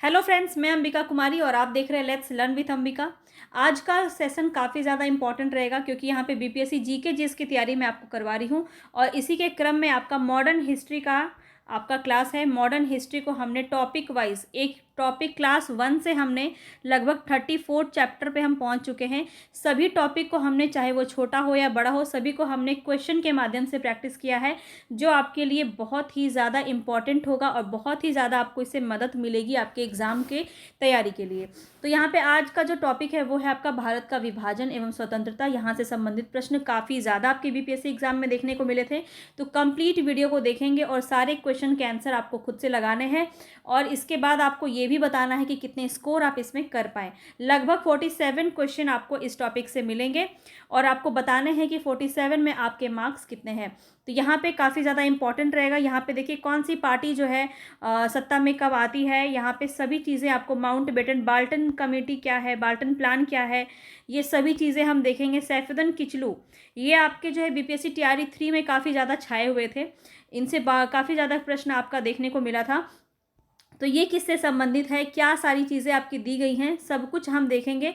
Hello friends, मैं अंबिका कुमारी और आप देख रहे हैं लेट्स लर्न विथ अंबिका। आज का सेशन काफ़ी ज़्यादा इंपॉर्टेंट रहेगा क्योंकि यहाँ पे बीपीएससी जीके जीएस की तैयारी मैं आपको करवा रही हूँ और इसी के क्रम में आपका मॉडर्न हिस्ट्री का आपका क्लास है। मॉडर्न हिस्ट्री को हमने टॉपिक वाइज एक टॉपिक क्लास 1 से हमने लगभग 34 चैप्टर पे हम पहुंच चुके हैं। सभी टॉपिक को हमने, चाहे वो छोटा हो या बड़ा हो, सभी को हमने क्वेश्चन के माध्यम से प्रैक्टिस किया है, जो आपके लिए बहुत ही ज़्यादा इम्पॉर्टेंट होगा और बहुत ही ज़्यादा आपको इससे मदद मिलेगी आपके एग्ज़ाम के तैयारी के लिए। तो यहाँ पे आज का जो टॉपिक है वो है आपका भारत का विभाजन एवं स्वतंत्रता। यहाँ से संबंधित प्रश्न काफ़ी ज़्यादा आपके बीपीएससी एग्जाम में देखने को मिले थे, तो कंप्लीट वीडियो को देखेंगे और सारे क्वेश्चन के आंसर आपको खुद से लगाने हैं और इसके बाद आपको ये भी बताना है कि कितने स्कोर आप इसमें कर पाएँ। लगभग 47 क्वेश्चन आपको इस टॉपिक से मिलेंगे और आपको बताने हैं कि 47 में आपके मार्क्स कितने हैं। तो यहाँ पे काफ़ी ज़्यादा इंपॉर्टेंट रहेगा। यहाँ पे देखिए कौन सी पार्टी जो है सत्ता में कब आती है, यहाँ पे सभी चीज़ें आपको, माउंटबेटन बाल्टन कमेटी क्या है, बाल्टन प्लान क्या है, ये सभी चीज़ें हम देखेंगे। सैफुद्दीन किचलू, ये आपके जो है बीपीएससी टीआरई 3 में काफ़ी ज़्यादा छाए हुए थे, इनसे काफ़ी ज़्यादा प्रश्न आपका देखने को मिला था। तो ये किससे संबंधित है, क्या सारी चीज़ें आपकी दी गई हैं, सब कुछ हम देखेंगे।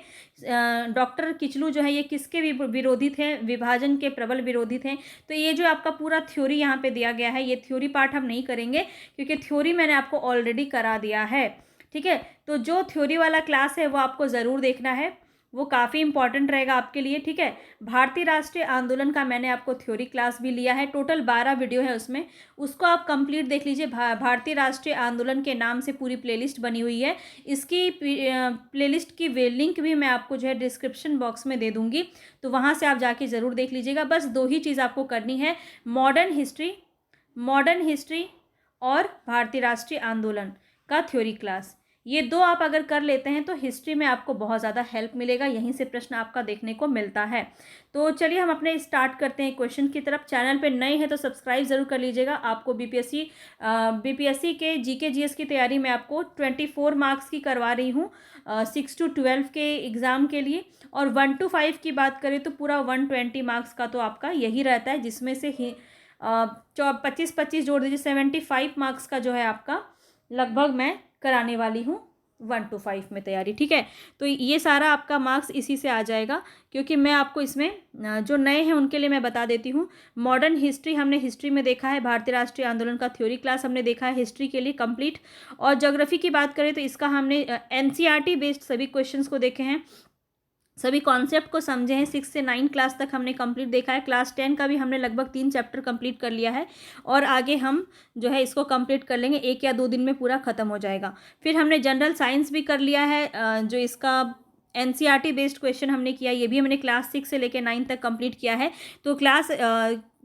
डॉक्टर किचलू जो है ये किसके विरोधी थे, विभाजन के प्रबल विरोधी थे। तो ये जो आपका पूरा थ्योरी यहाँ पे दिया गया है, ये थ्योरी पार्ट हम नहीं करेंगे क्योंकि थ्योरी मैंने आपको ऑलरेडी करा दिया है। ठीक है, तो जो थ्योरी वाला क्लास है वो आपको ज़रूर देखना है, वो काफ़ी इंपॉर्टेंट रहेगा आपके लिए। ठीक है, भारतीय राष्ट्रीय आंदोलन का मैंने आपको थ्योरी क्लास भी लिया है, टोटल 12 वीडियो है उसमें, उसको आप कंप्लीट देख लीजिए। भारतीय राष्ट्रीय आंदोलन के नाम से पूरी प्लेलिस्ट बनी हुई है। इसकी प्लेलिस्ट की वे लिंक भी मैं आपको जो है डिस्क्रिप्शन बॉक्स में दे दूँगी, तो वहाँ से आप जाके ज़रूर देख लीजिएगा। बस दो ही चीज़ आपको करनी है, मॉडर्न हिस्ट्री और भारतीय राष्ट्रीय आंदोलन का थ्योरी क्लास। ये दो आप अगर कर लेते हैं तो हिस्ट्री में आपको बहुत ज़्यादा हेल्प मिलेगा, यहीं से प्रश्न आपका देखने को मिलता है। तो चलिए हम अपने स्टार्ट करते हैं क्वेश्चन की तरफ। चैनल पे नए हैं तो सब्सक्राइब ज़रूर कर लीजिएगा। आपको बीपीएससी के जीके जीएस की तैयारी में आपको 24 मार्क्स की करवा रही हूँ 6 to 12 के एग्ज़ाम के लिए, और 1 to 5 की बात करें तो पूरा 120 मार्क्स का तो आपका यही रहता है, जिसमें से ही 25 जोड़ दीजिए, 75 मार्क्स का जो है आपका लगभग मैं कराने वाली हूँ 1 to 5 में तैयारी। ठीक है, तो ये सारा आपका मार्क्स इसी से आ जाएगा, क्योंकि मैं आपको इसमें जो नए हैं उनके लिए मैं बता देती हूँ। मॉडर्न हिस्ट्री हमने हिस्ट्री में देखा है, भारतीय राष्ट्रीय आंदोलन का थ्योरी क्लास हमने देखा है हिस्ट्री के लिए कंप्लीट। और ज्योग्राफी की बात करें तो इसका हमने एनसीईआरटी बेस्ड सभी क्वेश्चंस को देखे हैं, सभी कॉन्सेप्ट को समझे हैं। 6 से 9 क्लास तक हमने कंप्लीट देखा है। क्लास 10 का भी हमने लगभग 3 चैप्टर कंप्लीट कर लिया है और आगे हम जो है इसको कंप्लीट कर लेंगे, 1 या 2 दिन में पूरा ख़त्म हो जाएगा। फिर हमने जनरल साइंस भी कर लिया है, जो इसका एनसीईआरटी बेस्ड क्वेश्चन हमने किया, ये भी हमने क्लास 6 से लेकर 9 तक कंप्लीट किया है। तो क्लास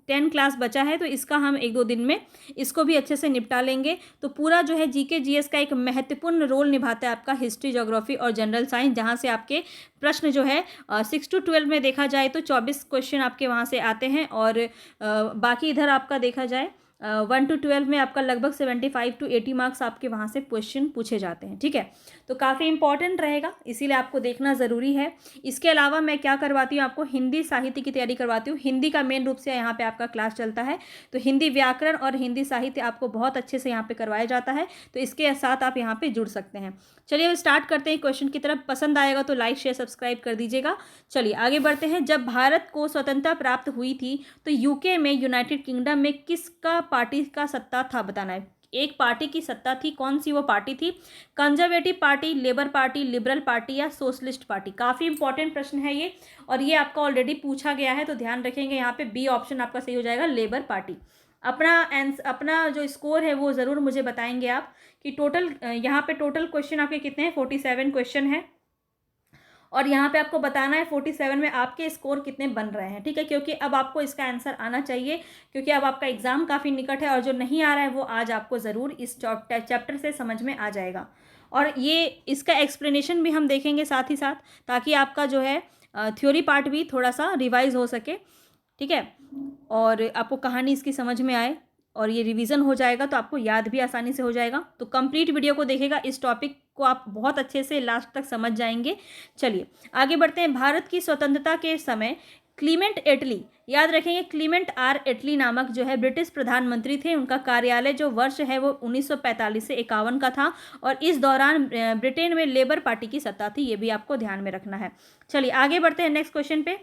10 क्लास बचा है, तो इसका हम 1-2 दिन में इसको भी अच्छे से निपटा लेंगे। तो पूरा जो है जीके जीएस का एक महत्वपूर्ण रोल निभाता है आपका हिस्ट्री, ज्योग्राफी और जनरल साइंस, जहाँ से आपके प्रश्न जो है 6 to 12 में देखा जाए तो 24 क्वेश्चन आपके वहाँ से आते हैं, और बाकी इधर आपका देखा जाए 1 to 12 में आपका लगभग 75 to 80 मार्क्स आपके वहाँ से क्वेश्चन पूछे जाते हैं। ठीक है, तो काफ़ी इंपॉर्टेंट रहेगा, इसीलिए आपको देखना ज़रूरी है। इसके अलावा मैं क्या करवाती हूँ, आपको हिंदी साहित्य की तैयारी करवाती हूँ। हिंदी का मेन रूप से यहाँ पे आपका क्लास चलता है, तो हिंदी व्याकरण और हिंदी साहित्य आपको बहुत अच्छे से यहाँ पे करवाया जाता है, तो इसके साथ आप यहाँ पे जुड़ सकते हैं। चलिए स्टार्ट करते हैं क्वेश्चन की तरफ। पसंद आएगा तो लाइक शेयर सब्सक्राइब कर दीजिएगा। चलिए आगे बढ़ते हैं। जब भारत को स्वतंत्रता प्राप्त हुई थी तो यूके में, यूनाइटेड किंगडम में किसका पार्टी का सत्ता था, बताना है। एक पार्टी की सत्ता थी, कौन सी वो पार्टी थी? Conservative party, labour party, liberal party या सोशलिस्ट पार्टी? काफ़ी इंपॉर्टेंट प्रश्न है ये, और ये आपका ऑलरेडी पूछा गया है, तो ध्यान रखेंगे। यहाँ पे बी ऑप्शन आपका सही हो जाएगा, लेबर पार्टी। अपना जो स्कोर है वो ज़रूर मुझे बताएंगे आप कि टोटल यहाँ पे टोटल क्वेश्चन आपके कितने हैं, 47 क्वेश्चन है, और यहाँ पे आपको बताना है 47 में आपके स्कोर कितने बन रहे हैं। ठीक है, क्योंकि अब आपको इसका आंसर आना चाहिए, क्योंकि अब आपका एग्ज़ाम काफ़ी निकट है, और जो नहीं आ रहा है वो आज आपको ज़रूर इस चैप्टर से समझ में आ जाएगा। और ये इसका एक्सप्लेनेशन भी हम देखेंगे साथ ही साथ, ताकि आपका जो है थ्योरी पार्ट भी थोड़ा सा रिवाइज हो सके। ठीक है, और आपको कहानी इसकी समझ में आए और ये रिवीजन हो जाएगा, तो आपको याद भी आसानी से हो जाएगा। तो कंप्लीट वीडियो को देखेगा, इस टॉपिक को आप बहुत अच्छे से लास्ट तक समझ जाएंगे। चलिए आगे बढ़ते हैं। भारत की स्वतंत्रता के समय क्लीमेंट एटली, याद रखेंगे क्लीमेंट आर एटली नामक जो है ब्रिटिश प्रधानमंत्री थे। उनका कार्यालय जो वर्ष है वो 1945 से 51 का था और इस दौरान ब्रिटेन में लेबर पार्टी की सत्ता थी। ये भी आपको ध्यान में रखना है। चलिए आगे बढ़ते हैं नेक्स्ट क्वेश्चन पे।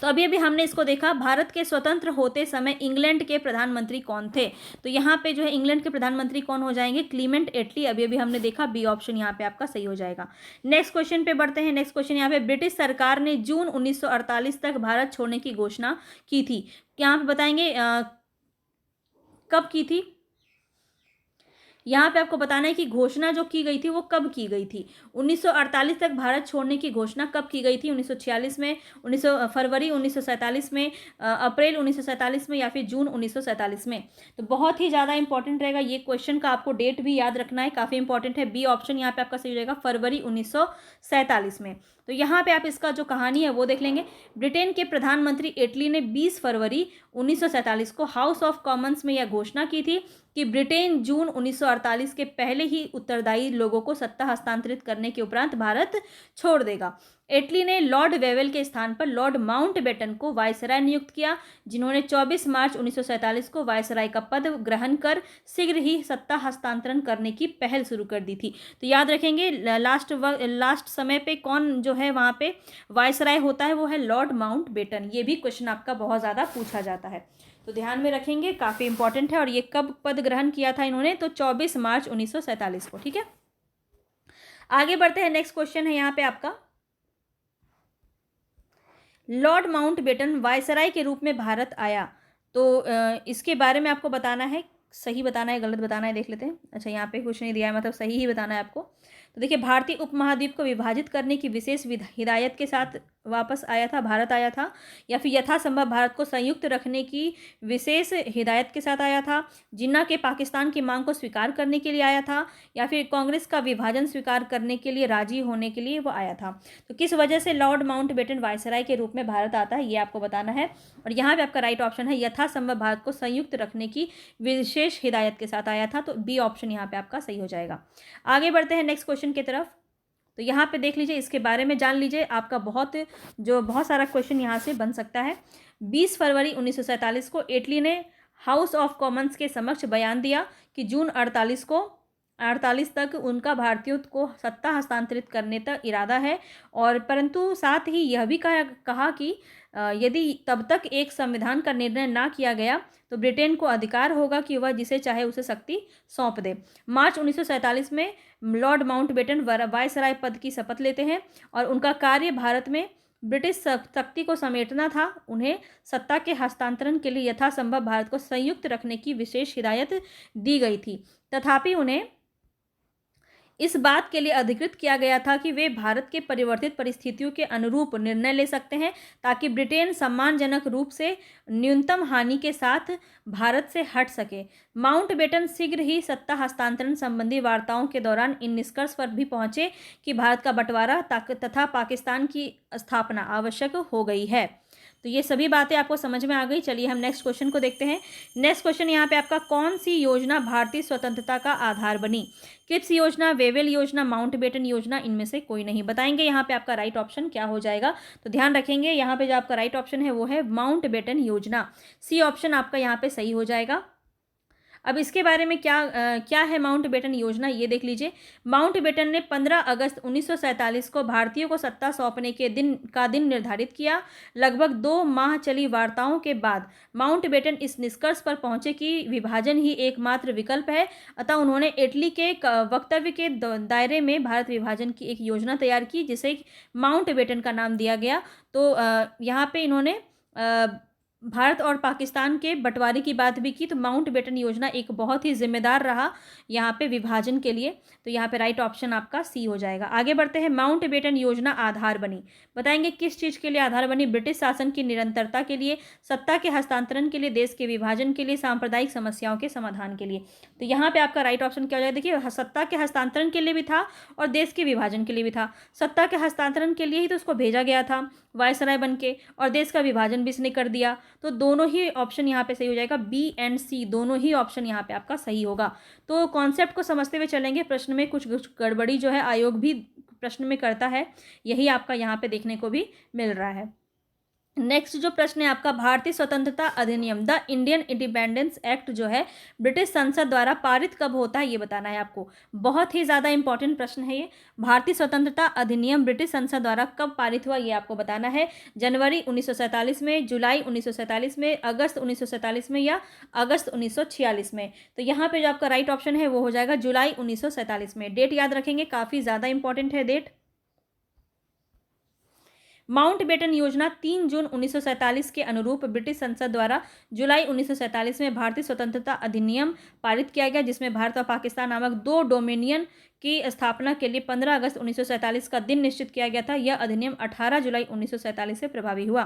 तो अभी अभी हमने इसको देखा, भारत के स्वतंत्र होते समय इंग्लैंड के प्रधानमंत्री कौन थे। तो यहाँ पे जो है इंग्लैंड के प्रधानमंत्री कौन हो जाएंगे, क्लीमेंट एटली। अभी अभी हमने देखा, बी ऑप्शन यहाँ पे आपका सही हो जाएगा। नेक्स्ट क्वेश्चन पे बढ़ते हैं। नेक्स्ट क्वेश्चन यहाँ पे, ब्रिटिश सरकार ने जून 1948 तक भारत छोड़ने की घोषणा की थी। यहाँ पे बताएंगे कब की थी। यहाँ पे आपको बताना है कि घोषणा जो की गई थी वो कब की गई थी। 1948 तक भारत छोड़ने की घोषणा कब की गई थी, 1946 में, फरवरी 1947 में, अप्रैल 1947 में, या फिर जून 1947 में। तो बहुत ही ज़्यादा इंपॉर्टेंट रहेगा ये क्वेश्चन का, आपको डेट भी याद रखना है, काफ़ी इंपॉर्टेंट है। बी ऑप्शन यहाँ पे आपका सही हो जाएगा, फरवरी 1947 में। तो यहाँ पे आप इसका जो कहानी है वो देख लेंगे। ब्रिटेन के प्रधानमंत्री एटली ने 20 फरवरी 1947 को हाउस ऑफ कॉमन्स में यह घोषणा की थी कि ब्रिटेन जून 1948 के पहले ही उत्तरदायी लोगों को सत्ता हस्तांतरित करने के उपरांत भारत छोड़ देगा। एटली ने लॉर्ड वेवेल के स्थान पर लॉर्ड माउंटबेटन को वायसराय नियुक्त किया, जिन्होंने 24 मार्च 1947 को वायसराय का पद ग्रहण कर शीघ्र ही सत्ता हस्तांतरण करने की पहल शुरू कर दी थी। तो याद रखेंगे लास्ट समय पे कौन जो है वहाँ पे वायसराय होता है, वो है लॉर्ड माउंटबेटन। ये भी क्वेश्चन आपका बहुत ज़्यादा पूछा जाता है, तो ध्यान में रखेंगे, काफ़ी इंपॉर्टेंट है। और ये कब पद ग्रहण किया था इन्होंने, तो 24 मार्च 1947 को। ठीक है, आगे बढ़ते हैं। नेक्स्ट क्वेश्चन है यहाँ पे आपका, लॉर्ड माउंटबेटन वायसराय के रूप में भारत आया। तो इसके बारे में आपको बताना है, सही बताना है गलत बताना है, देख लेते हैं। अच्छा, यहाँ पे कुछ नहीं दिया है, मतलब सही ही बताना है आपको। तो देखिए, भारतीय उपमहाद्वीप को विभाजित करने की विशेष हिदायत के साथ वापस आया था, भारत आया था, या फिर यथासंभव भारत को संयुक्त रखने की विशेष हिदायत के साथ आया था, जिन्ना के पाकिस्तान की मांग को स्वीकार करने के लिए आया था, या फिर कांग्रेस का विभाजन स्वीकार करने के लिए राजी होने के लिए वो आया था। तो किस वजह से लॉर्ड माउंटबेटन वायसराय के रूप में भारत आता है, ये आपको बताना है। और यहाँ पे आपका राइट ऑप्शन है, यथासंभव भारत को संयुक्त रखने की विशेष हिदायत के साथ आया था। तो बी ऑप्शन यहाँ पे आपका सही हो जाएगा। आगे बढ़ते हैं नेक्स्ट क्वेश्चन की तरफ। तो यहाँ पे देख लीजिए, इसके बारे में जान लीजिए, आपका बहुत सारा क्वेश्चन यहाँ से बन सकता है। 20 फरवरी 1947 को एटली ने हाउस ऑफ कॉमन्स के समक्ष बयान दिया कि जून 48 तक उनका भारतीयों को सत्ता हस्तांतरित करने तक इरादा है, और परंतु साथ ही यह भी कहा कि यदि तब तक एक संविधान का निर्णय ना किया गया तो ब्रिटेन को अधिकार होगा कि वह जिसे चाहे उसे शक्ति सौंप दे। मार्च 1947 में लॉर्ड माउंटबेटन वायसराय पद की शपथ लेते हैं और उनका कार्य भारत में ब्रिटिश शक्ति को समेटना था। उन्हें सत्ता के हस्तांतरण के लिए यथासंभव भारत को संयुक्त रखने की विशेष हिदायत दी गई थी, तथापि उन्हें इस बात के लिए अधिकृत किया गया था कि वे भारत के परिवर्तित परिस्थितियों के अनुरूप निर्णय ले सकते हैं, ताकि ब्रिटेन सम्मानजनक रूप से न्यूनतम हानि के साथ भारत से हट सके। माउंटबेटन शीघ्र ही सत्ता हस्तांतरण संबंधी वार्ताओं के दौरान इन निष्कर्ष पर भी पहुंचे कि भारत का बंटवारा तथा पाकिस्तान की स्थापना आवश्यक हो गई है। तो ये सभी बातें आपको समझ में आ गई। चलिए हम नेक्स्ट क्वेश्चन को देखते हैं। नेक्स्ट क्वेश्चन यहाँ पे आपका, कौन सी योजना भारतीय स्वतंत्रता का आधार बनी? क्रिप्स योजना, वेवेल योजना, माउंटबेटन योजना, इनमें से कोई नहीं। बताएंगे यहाँ पे आपका राइट ऑप्शन क्या हो जाएगा। तो ध्यान रखेंगे, यहाँ पे जो आपका राइट ऑप्शन है वो है माउंटबेटन योजना। सी ऑप्शन आपका यहाँ पे सही हो जाएगा। अब इसके बारे में क्या है माउंटबेटन योजना, ये देख लीजिए। माउंटबेटन ने 15 अगस्त 1947 को भारतीयों को सत्ता सौंपने के दिन निर्धारित किया। लगभग 2 माह चली वार्ताओं के बाद माउंटबेटन इस निष्कर्ष पर पहुंचे कि विभाजन ही एकमात्र विकल्प है। अतः उन्होंने इटली के वक्तव्य के दायरे में भारत विभाजन की एक योजना तैयार की, जिसे माउंटबेटन का नाम दिया गया। तो यहाँ पे इन्होंने भारत और पाकिस्तान के बंटवारे की बात भी की। तो माउंटबेटन योजना एक बहुत ही जिम्मेदार रहा यहाँ पे विभाजन के लिए। तो यहाँ पे राइट ऑप्शन आपका सी हो जाएगा। आगे बढ़ते हैं, माउंटबेटन योजना आधार बनी। बताएंगे किस चीज़ के लिए आधार बनी? ब्रिटिश शासन की निरंतरता के लिए, सत्ता के हस्तांतरण के लिए, देश के विभाजन के लिए, सांप्रदायिक समस्याओं के समाधान के लिए। तो यहाँ पे आपका राइट ऑप्शन क्या हो जाएगा? देखिए, सत्ता के हस्तांतरण के लिए भी था और देश के विभाजन के लिए भी था। सत्ता के हस्तांतरण के लिए ही तो उसको भेजा गया था वायसराय बन के, और देश का विभाजन भी इसने कर दिया। तो दोनों ही ऑप्शन यहाँ पे सही हो जाएगा। बी एंड सी दोनों ही ऑप्शन यहाँ पे आपका सही होगा। तो कॉन्सेप्ट को समझते हुए चलेंगे। प्रश्न में कुछ गड़बड़ी जो है आयोग भी प्रश्न में करता है, यही आपका यहाँ पे देखने को भी मिल रहा है। नेक्स्ट जो प्रश्न है आपका, भारतीय स्वतंत्रता अधिनियम द इंडियन इंडिपेंडेंस एक्ट जो है ब्रिटिश संसद द्वारा पारित कब होता है, ये बताना है आपको। बहुत ही ज़्यादा इंपॉर्टेंट प्रश्न है ये। भारतीय स्वतंत्रता अधिनियम ब्रिटिश संसद द्वारा कब पारित हुआ, ये आपको बताना है। जनवरी 1947 में, जुलाई 1947 में, अगस्त 1947 में या अगस्त 1946 में। तो यहाँ पे जो आपका राइट ऑप्शन है वो हो जाएगा जुलाई 1947 में। डेट याद रखेंगे, काफ़ी ज़्यादा इंपॉर्टेंट है डेट। माउंटबेटन योजना 3 जून 1947 के अनुरूप ब्रिटिश संसद द्वारा जुलाई 1947 में भारतीय स्वतंत्रता अधिनियम पारित किया गया, जिसमें भारत और पाकिस्तान नामक दो डोमिनियन की स्थापना के लिए 15 अगस्त 1947 का दिन निश्चित किया गया था। यह अधिनियम 18 जुलाई 1947 से प्रभावी हुआ।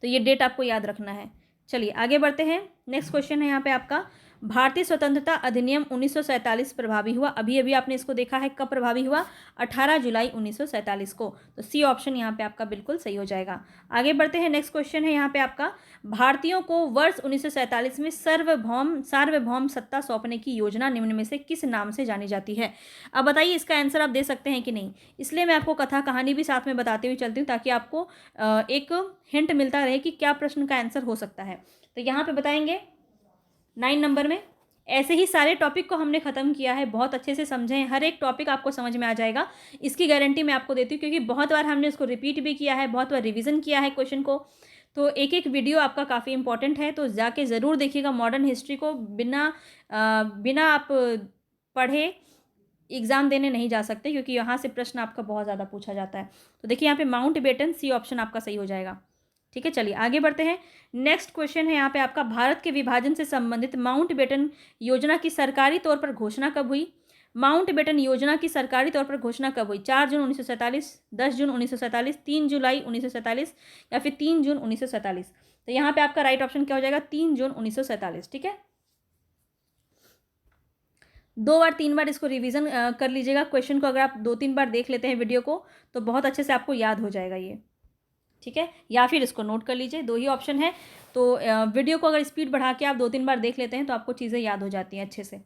तो ये डेट आपको याद रखना है। चलिए आगे बढ़ते हैं। नेक्स्ट क्वेश्चन है यहाँ पे आपका, भारतीय स्वतंत्रता अधिनियम 1947 प्रभावी हुआ। अभी अभी आपने इसको देखा है, कब प्रभावी हुआ, 18 जुलाई 1947 को। तो सी ऑप्शन यहाँ पे आपका बिल्कुल सही हो जाएगा। आगे बढ़ते हैं। नेक्स्ट क्वेश्चन है यहाँ पे आपका, भारतीयों को वर्ष 1947 में सार्वभौम सत्ता सौंपने की योजना निम्न में से किस नाम से जानी जाती है। अब बताइए इसका आंसर आप दे सकते हैं कि नहीं, इसलिए मैं आपको कथा कहानी भी साथ में बताते हुए चलती हूँ, ताकि आपको एक हिंट मिलता रहे कि क्या प्रश्न का आंसर हो सकता है। तो यहाँ पे बताएंगे 9 नंबर में। ऐसे ही सारे टॉपिक को हमने ख़त्म किया है, बहुत अच्छे से समझे हैं, हर एक टॉपिक आपको समझ में आ जाएगा, इसकी गारंटी मैं आपको देती हूँ, क्योंकि बहुत बार हमने इसको रिपीट भी किया है, बहुत बार रिवीजन किया है क्वेश्चन को। तो एक एक वीडियो आपका काफ़ी इंपॉर्टेंट है, तो जाके ज़रूर देखिएगा। मॉडर्न हिस्ट्री को बिना आप पढ़े एग्ज़ाम देने नहीं जा सकते, क्योंकि यहाँ से प्रश्न आपका बहुत ज़्यादा पूछा जाता है। तो देखिए यहाँ पे माउंटबेटन, सी ऑप्शन आपका सही हो जाएगा। ठीक है, चलिए आगे बढ़ते हैं। नेक्स्ट क्वेश्चन है यहाँ पे आपका, भारत के विभाजन से संबंधित माउंटबेटन योजना की सरकारी तौर पर घोषणा कब हुई। माउंटबेटन योजना की सरकारी तौर पर घोषणा कब हुई, 4 जून 1947, 10 जून 1947, 3 जुलाई 1947 या फिर 3 जून 1947। तो यहाँ पे आपका राइट ऑप्शन क्या हो जाएगा, 3 जून 1947। ठीक है, 2 बार 3 बार इसको रिवीजन कर लीजिएगा क्वेश्चन को। अगर आप 2-3 बार देख लेते हैं वीडियो को तो बहुत अच्छे से आपको याद हो जाएगा ये। ठीक है, या फिर इसको नोट कर लीजिए, 2 ही ऑप्शन है। तो वीडियो को अगर स्पीड बढ़ा के आप 2-3 बार देख लेते हैं तो आपको चीज़ें याद हो जाती हैं अच्छे से।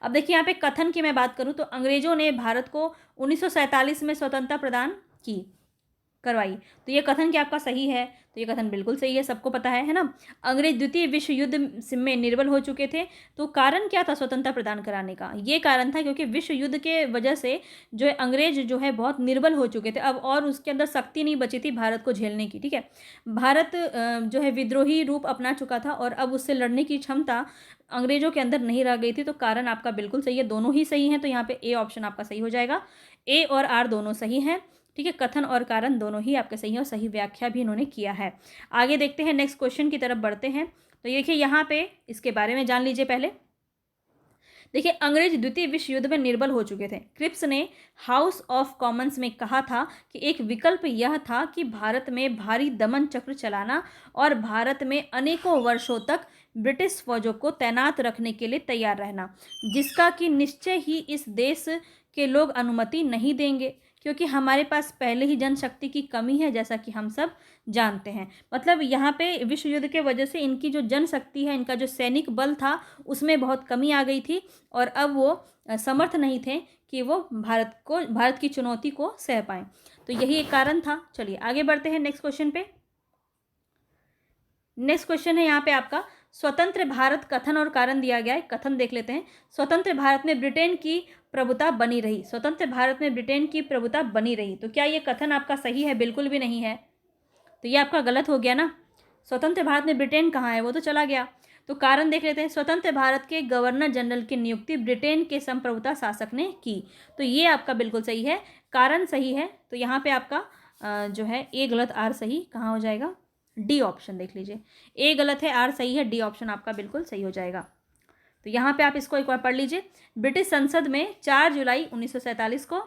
अब देखिए यहाँ पे कथन की मैं बात करूँ तो अंग्रेज़ों ने भारत को 1947 में स्वतंत्रता प्रदान करवाई। तो ये कथन क्या आपका सही है, तो ये कथन बिल्कुल सही है, सबको पता है ना। अंग्रेज द्वितीय विश्व युद्ध में निर्बल हो चुके थे, तो कारण क्या था स्वतंत्रता प्रदान कराने का, ये कारण था क्योंकि विश्व युद्ध के वजह से जो है अंग्रेज जो है बहुत निर्बल हो चुके थे अब, और उसके अंदर शक्ति नहीं बची थी भारत को झेलने की। ठीक है, भारत जो है विद्रोही रूप अपना चुका था और अब उससे लड़ने की क्षमता अंग्रेजों के अंदर नहीं रह गई थी। तो कारण आपका बिल्कुल सही है, दोनों ही सही हैं। तो यहाँ पे ए ऑप्शन आपका सही हो जाएगा, ए और आर दोनों सही हैं। ठीक है, कथन और कारण दोनों ही आपके सही हैं और सही व्याख्या भी इन्होंने किया है। आगे देखते हैं, नेक्स्ट क्वेश्चन की तरफ बढ़ते हैं। तो ये देखिए यहाँ पे इसके बारे में जान लीजिए पहले। देखिए, अंग्रेज द्वितीय विश्व युद्ध में निर्बल हो चुके थे। क्रिप्स ने हाउस ऑफ कॉमन्स में कहा था कि एक विकल्प यह था कि भारत में भारी दमन चक्र चलाना और भारत में अनेकों वर्षों तक ब्रिटिश फौजों को तैनात रखने के लिए तैयार रहना, जिसका कि निश्चय ही इस देश के लोग अनुमति नहीं देंगे, क्योंकि हमारे पास पहले ही जनशक्ति की कमी है, जैसा कि हम सब जानते हैं। मतलब यहाँ पे विश्व युद्ध के वजह से इनकी जो जनशक्ति है, इनका जो सैनिक बल था, उसमें बहुत कमी आ गई थी और अब वो समर्थ नहीं थे कि वो भारत की चुनौती को सह पाएं। तो यही एक कारण था। चलिए आगे बढ़ते हैं नेक्स्ट क्वेश्चन पे। नेक्स्ट क्वेश्चन है यहाँ पे आपका, स्वतंत्र भारत कथन और कारण दिया गया है। कथन देख लेते हैं। स्वतंत्र भारत में ब्रिटेन की प्रभुता बनी रही। स्वतंत्र भारत में ब्रिटेन की प्रभुता बनी रही। तो क्या ये कथन आपका सही है? बिल्कुल भी नहीं है, तो ये आपका गलत हो गया ना। स्वतंत्र भारत में ब्रिटेन कहाँ है, वो तो चला गया। तो कारण देख लेते हैं। स्वतंत्र भारत के गवर्नर जनरल की नियुक्ति ब्रिटेन के संप्रभुता शासक ने की। तो ये आपका बिल्कुल सही है, कारण सही है। तो यहाँ पे आपका जो है ए गलत आर सही कहाँ हो जाएगा, डी ऑप्शन देख लीजिए। ए गलत है, आर सही है, डी ऑप्शन आपका बिल्कुल सही हो जाएगा। तो यहाँ पे आप इसको एक बार पढ़ लीजिए। ब्रिटिश संसद में 4 जुलाई 1947 को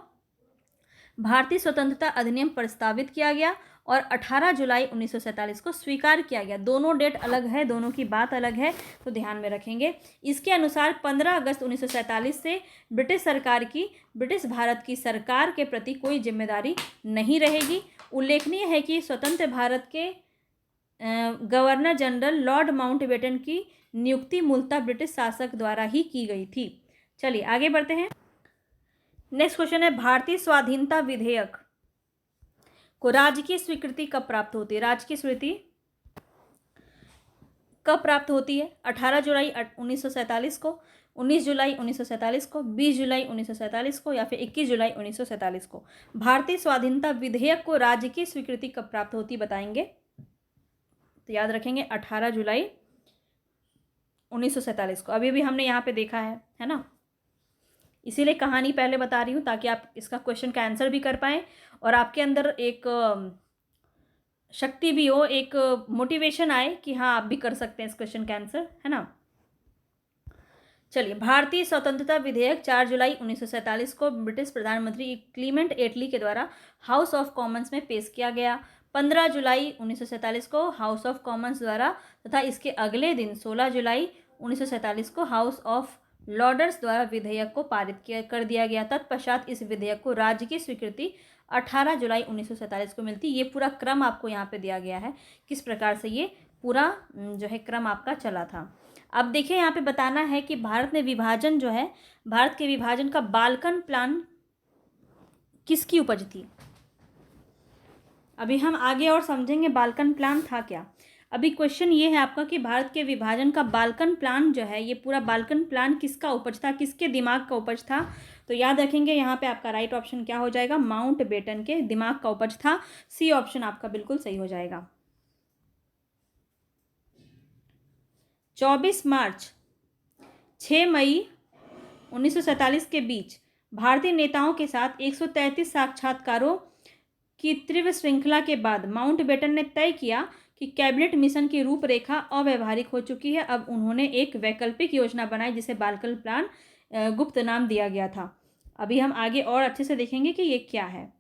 भारतीय स्वतंत्रता अधिनियम प्रस्तावित किया गया और 18 जुलाई 1947 को स्वीकार किया गया। दोनों डेट अलग है, दोनों की बात अलग है, तो ध्यान में रखेंगे। इसके अनुसार 15 अगस्त 1947 से ब्रिटिश भारत की सरकार के प्रति कोई जिम्मेदारी नहीं रहेगी। उल्लेखनीय है कि स्वतंत्र भारत के गवर्नर जनरल लॉर्ड माउंटबेटन की नियुक्ति मूलतः ब्रिटिश शासक द्वारा ही की गई थी। चलिए आगे बढ़ते हैं। नेक्स्ट क्वेश्चन है, भारतीय स्वाधीनता विधेयक को राजकीय स्वीकृति कब प्राप्त होती है? राजकीय स्वीकृति कब प्राप्त होती है? 18 जुलाई 1947 को, 19 जुलाई 1947 को, 20 जुलाई 1947 को, या फिर 21 जुलाई 1947 को। भारतीय स्वाधीनता विधेयक को राजकीय स्वीकृति कब प्राप्त होती बताएंगे? तो याद रखेंगे 18 जुलाई 1947 को। अभी भी हमने यहाँ पे देखा है ना। इसीलिए कहानी पहले बता रही हूँ ताकि आप इसका क्वेश्चन का आंसर भी कर पाएँ और आपके अंदर एक शक्ति भी हो, एक मोटिवेशन आए कि हाँ आप भी कर सकते हैं इस क्वेश्चन का आंसर, है ना। चलिए, भारतीय स्वतंत्रता विधेयक 4 जुलाई 1947 को ब्रिटिश प्रधानमंत्री क्लीमेंट एटली के द्वारा हाउस ऑफ कॉमन्स में पेश किया गया। 15 जुलाई 1947 को हाउस ऑफ कॉमन्स द्वारा तथा इसके अगले दिन 16 जुलाई 1947 को हाउस ऑफ लॉर्ड्स द्वारा विधेयक को पारित कर दिया गया। तत्पश्चात इस विधेयक को राज्य की स्वीकृति 18 जुलाई 1947 को मिलती। ये पूरा क्रम आपको यहाँ पे दिया गया है, किस प्रकार से ये पूरा जो है क्रम आपका चला था। अब देखिए यहाँ पे बताना है कि भारत में विभाजन जो है, भारत के विभाजन का बाल्कन प्लान किसकी उपज थी। अभी हम आगे और समझेंगे बाल्कन प्लान था क्या। अभी क्वेश्चन ये है आपका कि भारत के विभाजन का बाल्कन प्लान जो है, ये पूरा बाल्कन प्लान किसका उपज था, किसके दिमाग का उपज था। तो याद रखेंगे यहाँ पे आपका राइट ऑप्शन क्या हो जाएगा, माउंटबेटन के दिमाग का उपज था। सी ऑप्शन आपका बिल्कुल सही हो जाएगा। 24 मार्च 6 मई 1947 के बीच भारतीय नेताओं के साथ 133 साक्षात्कारों की तीव्र श्रृंखला के बाद माउंटबेटन ने तय किया कि कैबिनेट मिशन की रूपरेखा अव्यवहारिक हो चुकी है। अब उन्होंने एक वैकल्पिक योजना बनाई जिसे बाल्कन प्लान गुप्त नाम दिया गया था। अभी हम आगे और अच्छे से देखेंगे कि ये क्या है।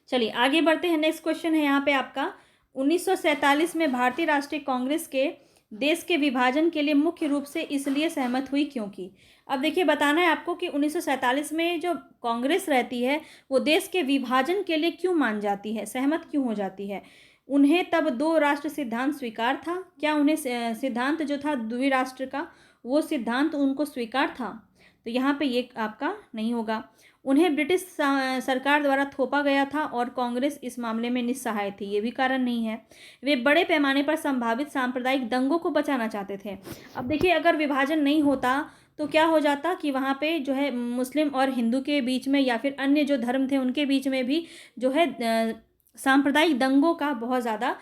चलिए आगे बढ़ते हैं। नेक्स्ट क्वेश्चन है यहाँ पे आपका 1947 में भारतीय राष्ट्रीय कांग्रेस के देश के विभाजन के लिए मुख्य रूप से इसलिए सहमत हुई क्योंकि। अब देखिए बताना है आपको कि 1947 में जो कांग्रेस रहती है वो देश के विभाजन के लिए क्यों मान जाती है, सहमत क्यों हो जाती है। उन्हें तब 2 राष्ट्र सिद्धांत स्वीकार था क्या? उन्हें सिद्धांत जो था द्विराष्ट्र का, वो सिद्धांत उनको स्वीकार था? तो यहाँ पे ये आपका नहीं होगा। उन्हें ब्रिटिश सरकार द्वारा थोपा गया था और कांग्रेस इस मामले में निस्सहाय थी, ये भी कारण नहीं है। वे बड़े पैमाने पर संभावित सांप्रदायिक दंगों को बचाना चाहते थे। अब देखिए अगर विभाजन नहीं होता तो क्या हो जाता कि वहाँ पे जो है मुस्लिम और हिंदू के बीच में या फिर अन्य जो धर्म थे उनके बीच में भी जो है सांप्रदायिक दंगों का बहुत ज़्यादा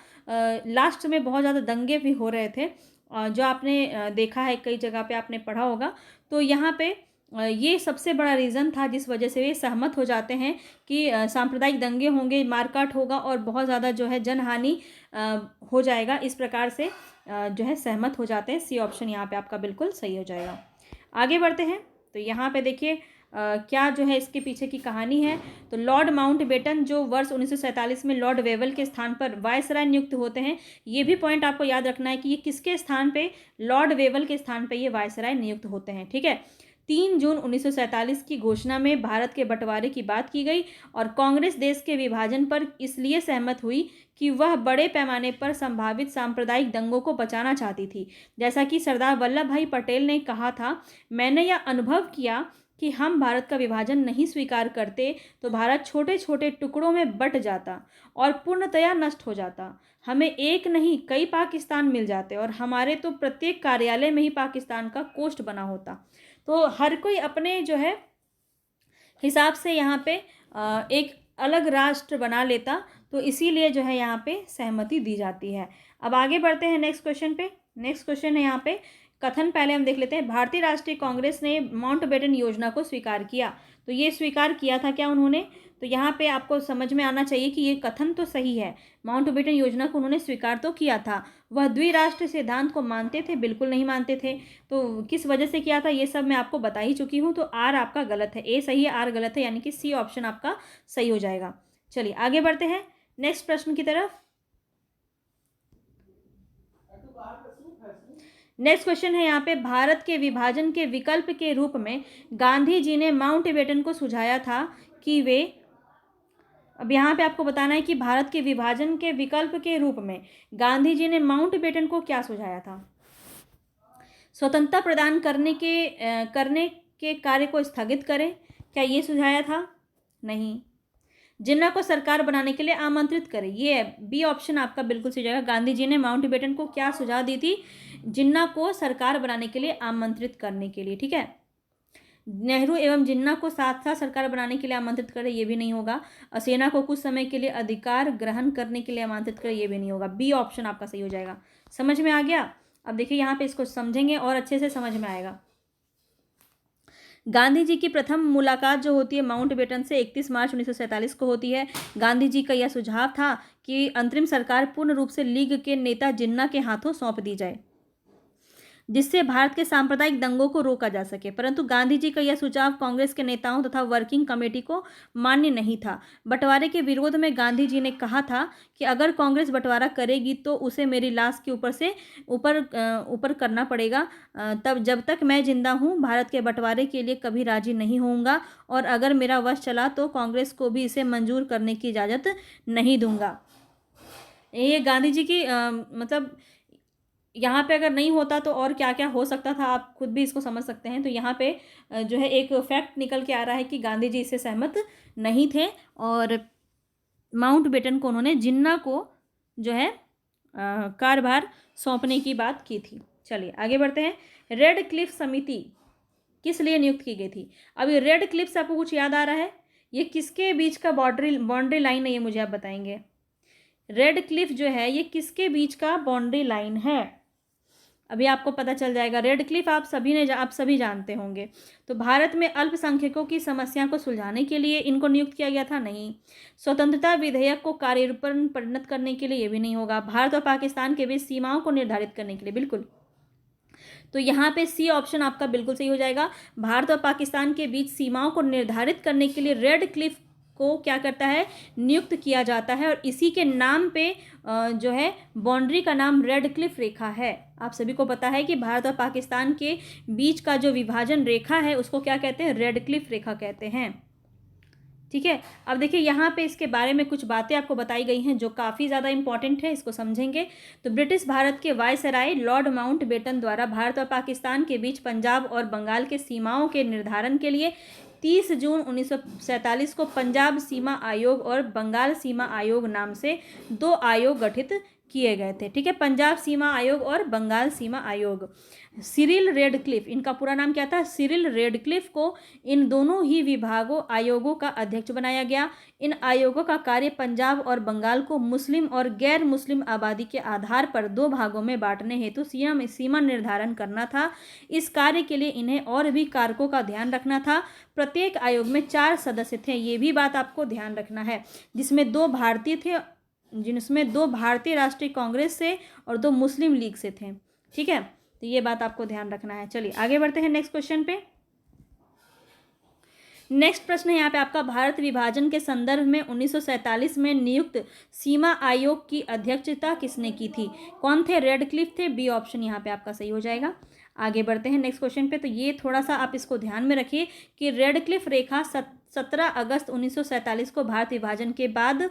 लास्ट में बहुत ज़्यादा दंगे भी हो रहे थे, जो आपने देखा है कई जगह पे आपने पढ़ा होगा। तो यहाँ पे ये सबसे बड़ा रीज़न था जिस वजह से वे सहमत हो जाते हैं कि सांप्रदायिक दंगे होंगे, मारकाट होगा और बहुत ज़्यादा जो है जनहानि हो जाएगा। इस प्रकार से जो है सहमत हो जाते हैं। सी ऑप्शन यहाँ पे आपका बिल्कुल सही हो जाएगा। आगे बढ़ते हैं। तो यहाँ पे देखिए क्या जो है इसके पीछे की कहानी है। तो लॉर्ड माउंटबेटन जो वर्ष 1947 में लॉर्ड वेवल के स्थान पर वायसराय नियुक्त होते हैं, ये भी पॉइंट आपको याद रखना है कि ये किसके स्थान पे, लॉर्ड वेवल के स्थान पे ये वायसराय नियुक्त होते हैं। ठीक है। 3 जून 1947 की घोषणा में भारत के बंटवारे की बात की गई और कांग्रेस देश के विभाजन पर इसलिए सहमत हुई कि वह बड़े पैमाने पर संभावित सांप्रदायिक दंगों को बचाना चाहती थी। जैसा कि सरदार वल्लभ भाई पटेल ने कहा था, मैंने यह अनुभव किया कि हम भारत का विभाजन नहीं स्वीकार करते तो भारत छोटे छोटे टुकड़ों में बंट जाता और पूर्णतया नष्ट हो जाता। हमें एक नहीं कई पाकिस्तान मिल जाते और हमारे तो प्रत्येक कार्यालय में ही पाकिस्तान का कोष्ठ बना होता। तो हर कोई अपने जो है हिसाब से यहाँ पे एक अलग राष्ट्र बना लेता, तो इसीलिए जो है यहाँ पे सहमति दी जाती है। अब आगे बढ़ते हैं नेक्स्ट क्वेश्चन पे। नेक्स्ट क्वेश्चन है यहाँ पे कथन, पहले हम देख लेते हैं। भारतीय राष्ट्रीय कांग्रेस ने माउंटबेटन योजना को स्वीकार किया। तो ये स्वीकार किया था क्या उन्होंने? तो यहाँ पे आपको समझ में आना चाहिए कि ये कथन तो सही है, माउंटबेटन योजना को उन्होंने स्वीकार तो किया था। वह द्विराष्ट्र सिद्धांत को मानते थे? बिल्कुल नहीं मानते थे। तो किस वजह से किया था ये सब मैं आपको बता ही चुकी हूँ। तो आर आपका गलत है, ए सही है, आर गलत है, यानी कि सी ऑप्शन आपका सही हो जाएगा। चलिए आगे बढ़ते हैं नेक्स्ट प्रश्न की तरफ। नेक्स्ट क्वेश्चन है यहाँ पे, भारत के विभाजन के विकल्प के रूप में गांधी जी ने माउंटबेटन को सुझाया था कि वे, अब यहाँ पे आपको बताना है कि भारत के विभाजन के विकल्प के रूप में गांधी जी ने माउंटबेटन को क्या सुझाया था। स्वतंत्रता प्रदान करने के कार्य को स्थगित करें, क्या ये सुझाया था? नहीं। जिन्ना को सरकार बनाने के लिए आमंत्रित करे, ये बी ऑप्शन आपका बिल्कुल सही जाएगा। गांधी जी ने माउंटबेटन को क्या सुझाव दी थी? जिन्ना को सरकार बनाने के लिए आमंत्रित करने के लिए, ठीक है। नेहरू एवं जिन्ना को साथ साथ सरकार बनाने के लिए आमंत्रित करे, ये भी नहीं होगा। सेना को कुछ समय के लिए अधिकार ग्रहण करने के लिए आमंत्रित करे, ये भी नहीं होगा। बी ऑप्शन आपका सही हो जाएगा। समझ में आ गया? अब देखिए यहाँ पे इसको समझेंगे और अच्छे से समझ में आएगा। गांधी जी की प्रथम मुलाकात जो होती है माउंटबेटन से 31 मार्च 1947 को होती है। गांधी जी का यह सुझाव था कि अंतरिम सरकार पूर्ण रूप से लीग के नेता जिन्ना के हाथों सौंप दी जाए, जिससे भारत के सांप्रदायिक दंगों को रोका जा सके। परंतु गांधी जी का यह सुझाव कांग्रेस के नेताओं तथा वर्किंग कमेटी को मान्य नहीं था। बंटवारे के विरोध में गांधी जी ने कहा था कि अगर कांग्रेस बंटवारा करेगी तो उसे मेरी लाश के ऊपर से ऊपर करना पड़ेगा। तब जब तक मैं जिंदा हूँ भारत के बंटवारे के लिए कभी राजी नहीं होऊंगा, और अगर मेरा वश चला तो कांग्रेस को भी इसे मंजूर करने की इजाज़त नहीं दूंगा। ये गांधी जी की मतलब यहाँ पे अगर नहीं होता तो और क्या क्या हो सकता था, आप खुद भी इसको समझ सकते हैं। तो यहाँ पे जो है एक फैक्ट निकल के आ रहा है कि गांधी जी इससे सहमत नहीं थे और माउंटबेटन को उन्होंने जिन्ना को जो है कार्यभार सौंपने की बात की थी। चलिए आगे बढ़ते हैं। रेड क्लिफ समिति किस लिए नियुक्त की गई थी? अब ये रेड क्लिफ से आपको कुछ याद आ रहा है? ये किसके बीच का बाउंड्री लाइन है, ये मुझे आप बताएंगे। रेड क्लिफ जो है ये किसके बीच का बाउंड्री लाइन है? अभी आपको पता चल जाएगा। रेड क्लिफ आप सभी जानते होंगे। तो भारत में अल्पसंख्यकों की समस्या को सुलझाने के लिए इनको नियुक्त किया गया था? नहीं। स्वतंत्रता विधेयक को कार्यरूप में परिणत करने के लिए? ये भी नहीं होगा। भारत और पाकिस्तान के बीच सीमाओं को निर्धारित करने के लिए? बिल्कुल। तो यहाँ पे सी ऑप्शन आपका बिल्कुल सही हो जाएगा। भारत और पाकिस्तान के बीच सीमाओं को निर्धारित करने के लिए रेड क्लिफ को क्या करता है? नियुक्त किया जाता है, और इसी के नाम पे जो है बाउंड्री का नाम रेड क्लिफ रेखा है। आप सभी को पता है कि भारत और पाकिस्तान के बीच का जो विभाजन रेखा है उसको क्या कहते हैं? रेड क्लिफ रेखा कहते हैं। ठीक है। अब देखिए यहाँ पे इसके बारे में कुछ बातें आपको बताई गई हैं जो काफ़ी ज़्यादा इंपॉर्टेंट है, इसको समझेंगे। तो ब्रिटिश भारत के वायसराय लॉर्ड माउंटबेटन द्वारा भारत और पाकिस्तान के बीच पंजाब और बंगाल के सीमाओं के निर्धारण के लिए 30 जून 1947 को पंजाब सीमा आयोग और बंगाल सीमा आयोग नाम से 2 आयोग गठित किए गए थे। ठीक है, पंजाब सीमा आयोग और बंगाल सीमा आयोग। सिरिल रेडक्लिफ, इनका पूरा नाम क्या था? सिरिल रेडक्लिफ को इन दोनों ही विभागों आयोगों का अध्यक्ष बनाया गया। इन आयोगों का कार्य पंजाब और बंगाल को मुस्लिम और गैर मुस्लिम आबादी के आधार पर 2 भागों में बांटने हेतु सीमा निर्धारण करना था। इस कार्य के लिए इन्हें और भी कारकों का ध्यान रखना था। प्रत्येक आयोग में 4 सदस्य थे, ये भी बात आपको ध्यान रखना है, जिसमें 2 भारतीय थे, जिनमें 2 भारतीय राष्ट्रीय कांग्रेस से और 2 मुस्लिम लीग से थे। ठीक है, तो ये बात आपको ध्यान रखना है। चलिए आगे बढ़ते हैं नेक्स्ट क्वेश्चन पे। नेक्स्ट प्रश्न है यहाँ पे आपका, भारत विभाजन के संदर्भ में 1947 में नियुक्त सीमा आयोग की अध्यक्षता किसने की थी? कौन थे? रेडक्लिफ थे। बी ऑप्शन यहाँ पे आपका सही हो जाएगा। आगे बढ़ते हैं नेक्स्ट क्वेश्चन पे। तो ये थोड़ा सा आप इसको ध्यान में रखिए कि रेडक्लिफ रेखा 17 अगस्त 1947 को भारत विभाजन के बाद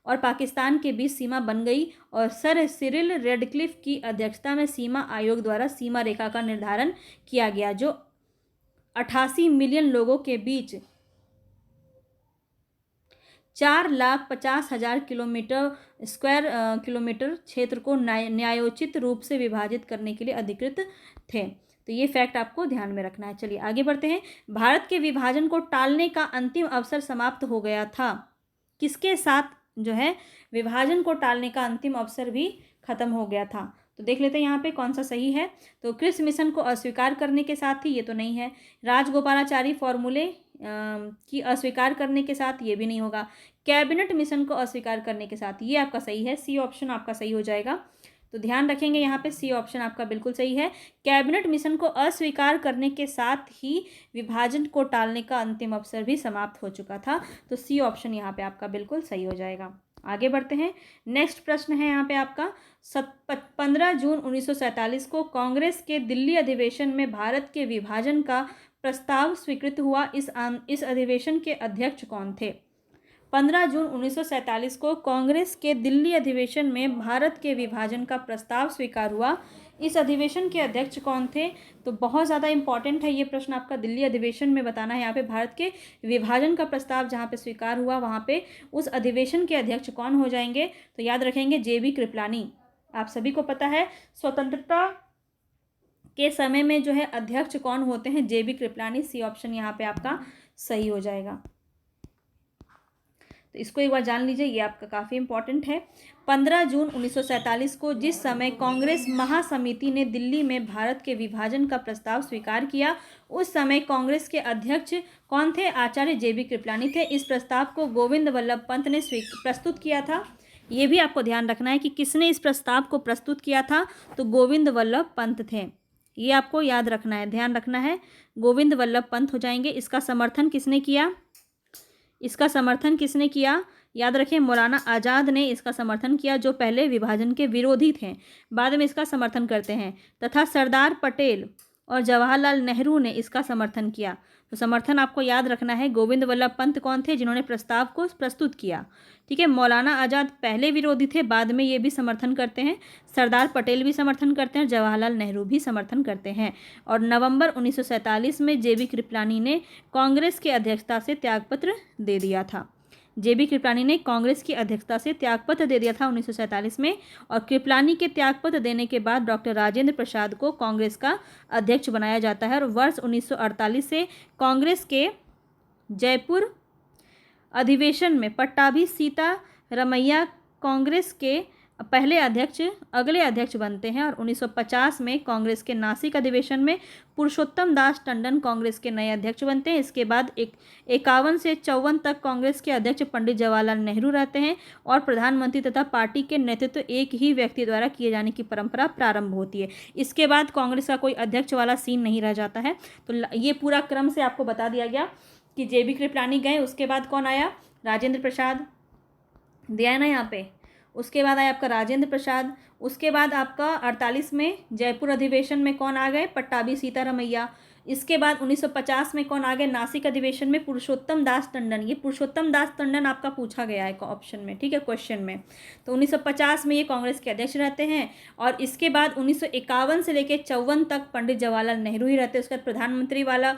और पाकिस्तान के बीच सीमा बन गई, और सर सिरिल रेडक्लिफ की अध्यक्षता में सीमा आयोग द्वारा सीमा रेखा का निर्धारण किया गया, जो 88 मिलियन लोगों के बीच 4,50,000 स्क्वायर किलोमीटर क्षेत्र को न्यायोचित रूप से विभाजित करने के लिए अधिकृत थे। तो ये फैक्ट आपको ध्यान में रखना है। चलिए आगे बढ़ते हैं। भारत के विभाजन को टालने का अंतिम अवसर समाप्त हो गया था। किसके साथ जो है विभाजन को टालने का अंतिम अवसर भी खत्म हो गया था? तो देख लेते हैं यहाँ पे कौन सा सही है। तो क्रिस मिशन को अस्वीकार करने के साथ ही, ये तो नहीं है। राजगोपालाचारी फॉर्मूले की अस्वीकार करने के साथ, ये भी नहीं होगा। कैबिनेट मिशन को अस्वीकार करने के साथ, ये आपका सही है। सी ऑप्शन आपका सही हो जाएगा। तो ध्यान रखेंगे यहाँ पे सी ऑप्शन आपका बिल्कुल सही है। कैबिनेट मिशन को अस्वीकार करने के साथ ही विभाजन को टालने का अंतिम अवसर भी समाप्त हो चुका था। तो सी ऑप्शन यहाँ पे आपका बिल्कुल सही हो जाएगा। आगे बढ़ते हैं। नेक्स्ट प्रश्न है यहाँ पे आपका, 15 जून 1947 को कांग्रेस के दिल्ली अधिवेशन में भारत के विभाजन का प्रस्ताव स्वीकृत हुआ। इस अधिवेशन के अध्यक्ष कौन थे? 15 जून 1947 को कांग्रेस के दिल्ली अधिवेशन में भारत के विभाजन का प्रस्ताव स्वीकार हुआ। इस अधिवेशन के अध्यक्ष कौन थे? तो बहुत ज़्यादा इंपॉर्टेंट है ये प्रश्न आपका, दिल्ली अधिवेशन में बताना है। यहाँ पे भारत के विभाजन का प्रस्ताव जहाँ पे स्वीकार हुआ वहाँ पे उस अधिवेशन के अध्यक्ष कौन हो जाएंगे? तो याद रखेंगे JB कृपलानी। आप सभी को पता है स्वतंत्रता के समय में जो है अध्यक्ष कौन होते हैं? JB कृपलानी। सी ऑप्शन यहाँ पे आपका सही हो जाएगा। तो इसको एक बार जान लीजिए, ये आपका काफ़ी इंपॉर्टेंट है। 15 जून 1947 को जिस समय कांग्रेस महासमिति ने दिल्ली में भारत के विभाजन का प्रस्ताव स्वीकार किया, उस समय कांग्रेस के अध्यक्ष कौन थे? आचार्य JB कृपलानी थे। इस प्रस्ताव को गोविंद वल्लभ पंत ने प्रस्तुत किया था। ये भी आपको ध्यान रखना है कि किसने इस प्रस्ताव को प्रस्तुत किया था? तो गोविंद वल्लभ पंत थे। ये आपको याद रखना है, ध्यान रखना है, गोविंद वल्लभ पंत हो जाएंगे। इसका समर्थन किसने किया? इसका समर्थन किसने किया? याद रखें, मौलाना आज़ाद ने इसका समर्थन किया, जो पहले विभाजन के विरोधी थे, बाद में इसका समर्थन करते हैं। तथा सरदार पटेल और जवाहरलाल नेहरू ने इसका समर्थन किया। तो समर्थन आपको याद रखना है। गोविंद वल्लभ पंत कौन थे? जिन्होंने प्रस्ताव को प्रस्तुत किया। ठीक है, मौलाना आज़ाद पहले विरोधी थे, बाद में ये भी समर्थन करते हैं। सरदार पटेल भी समर्थन करते हैं, जवाहरलाल नेहरू भी समर्थन करते हैं। और नवंबर 1947 में JB कृपलानी ने कांग्रेस की अध्यक्षता से त्यागपत्र दे दिया था। JB कृपलानी ने कांग्रेस की अध्यक्षता से त्यागपत्र दे दिया था 1947 में। और कृपलानी के त्यागपत्र देने के बाद डॉक्टर राजेंद्र प्रसाद को कांग्रेस का अध्यक्ष बनाया जाता है। और वर्ष 1948 से कांग्रेस के जयपुर अधिवेशन में पट्टाभी सीतारमैया कांग्रेस के पहले अध्यक्ष, अगले अध्यक्ष बनते हैं। और 1950 में कांग्रेस के नासिक अधिवेशन में पुरुषोत्तम दास टंडन कांग्रेस के नए अध्यक्ष बनते हैं। इसके बाद 51 से 54 तक कांग्रेस के अध्यक्ष पंडित जवाहरलाल नेहरू रहते हैं और प्रधानमंत्री तथा पार्टी के नेतृत्व एक ही व्यक्ति द्वारा किए जाने की परंपरा प्रारंभ होती है। इसके बाद कांग्रेस का कोई अध्यक्ष वाला सीन नहीं रह जाता है। तो ये पूरा क्रम से आपको बता दिया गया कि JB कृपलानी गए, उसके बाद कौन आया? राजेंद्र प्रसाद, दिया है ना यहाँ पे। उसके बाद आया आपका राजेंद्र प्रसाद। उसके बाद आपका 48 में जयपुर अधिवेशन में कौन आ गए? पट्टाभी सीतारमैया। इसके बाद 1950 में कौन आ गए? नासिक अधिवेशन में पुरुषोत्तम दास टंडन। ये पुरुषोत्तम दास टंडन आपका पूछा गया है ऑप्शन में, ठीक है, क्वेश्चन में। तो 1950 में ये कांग्रेस के अध्यक्ष रहते हैं। और इसके बाद 1951 से लेकर 54 तक पंडित जवाहरलाल नेहरू ही रहते हैं। उसके बाद प्रधानमंत्री वाला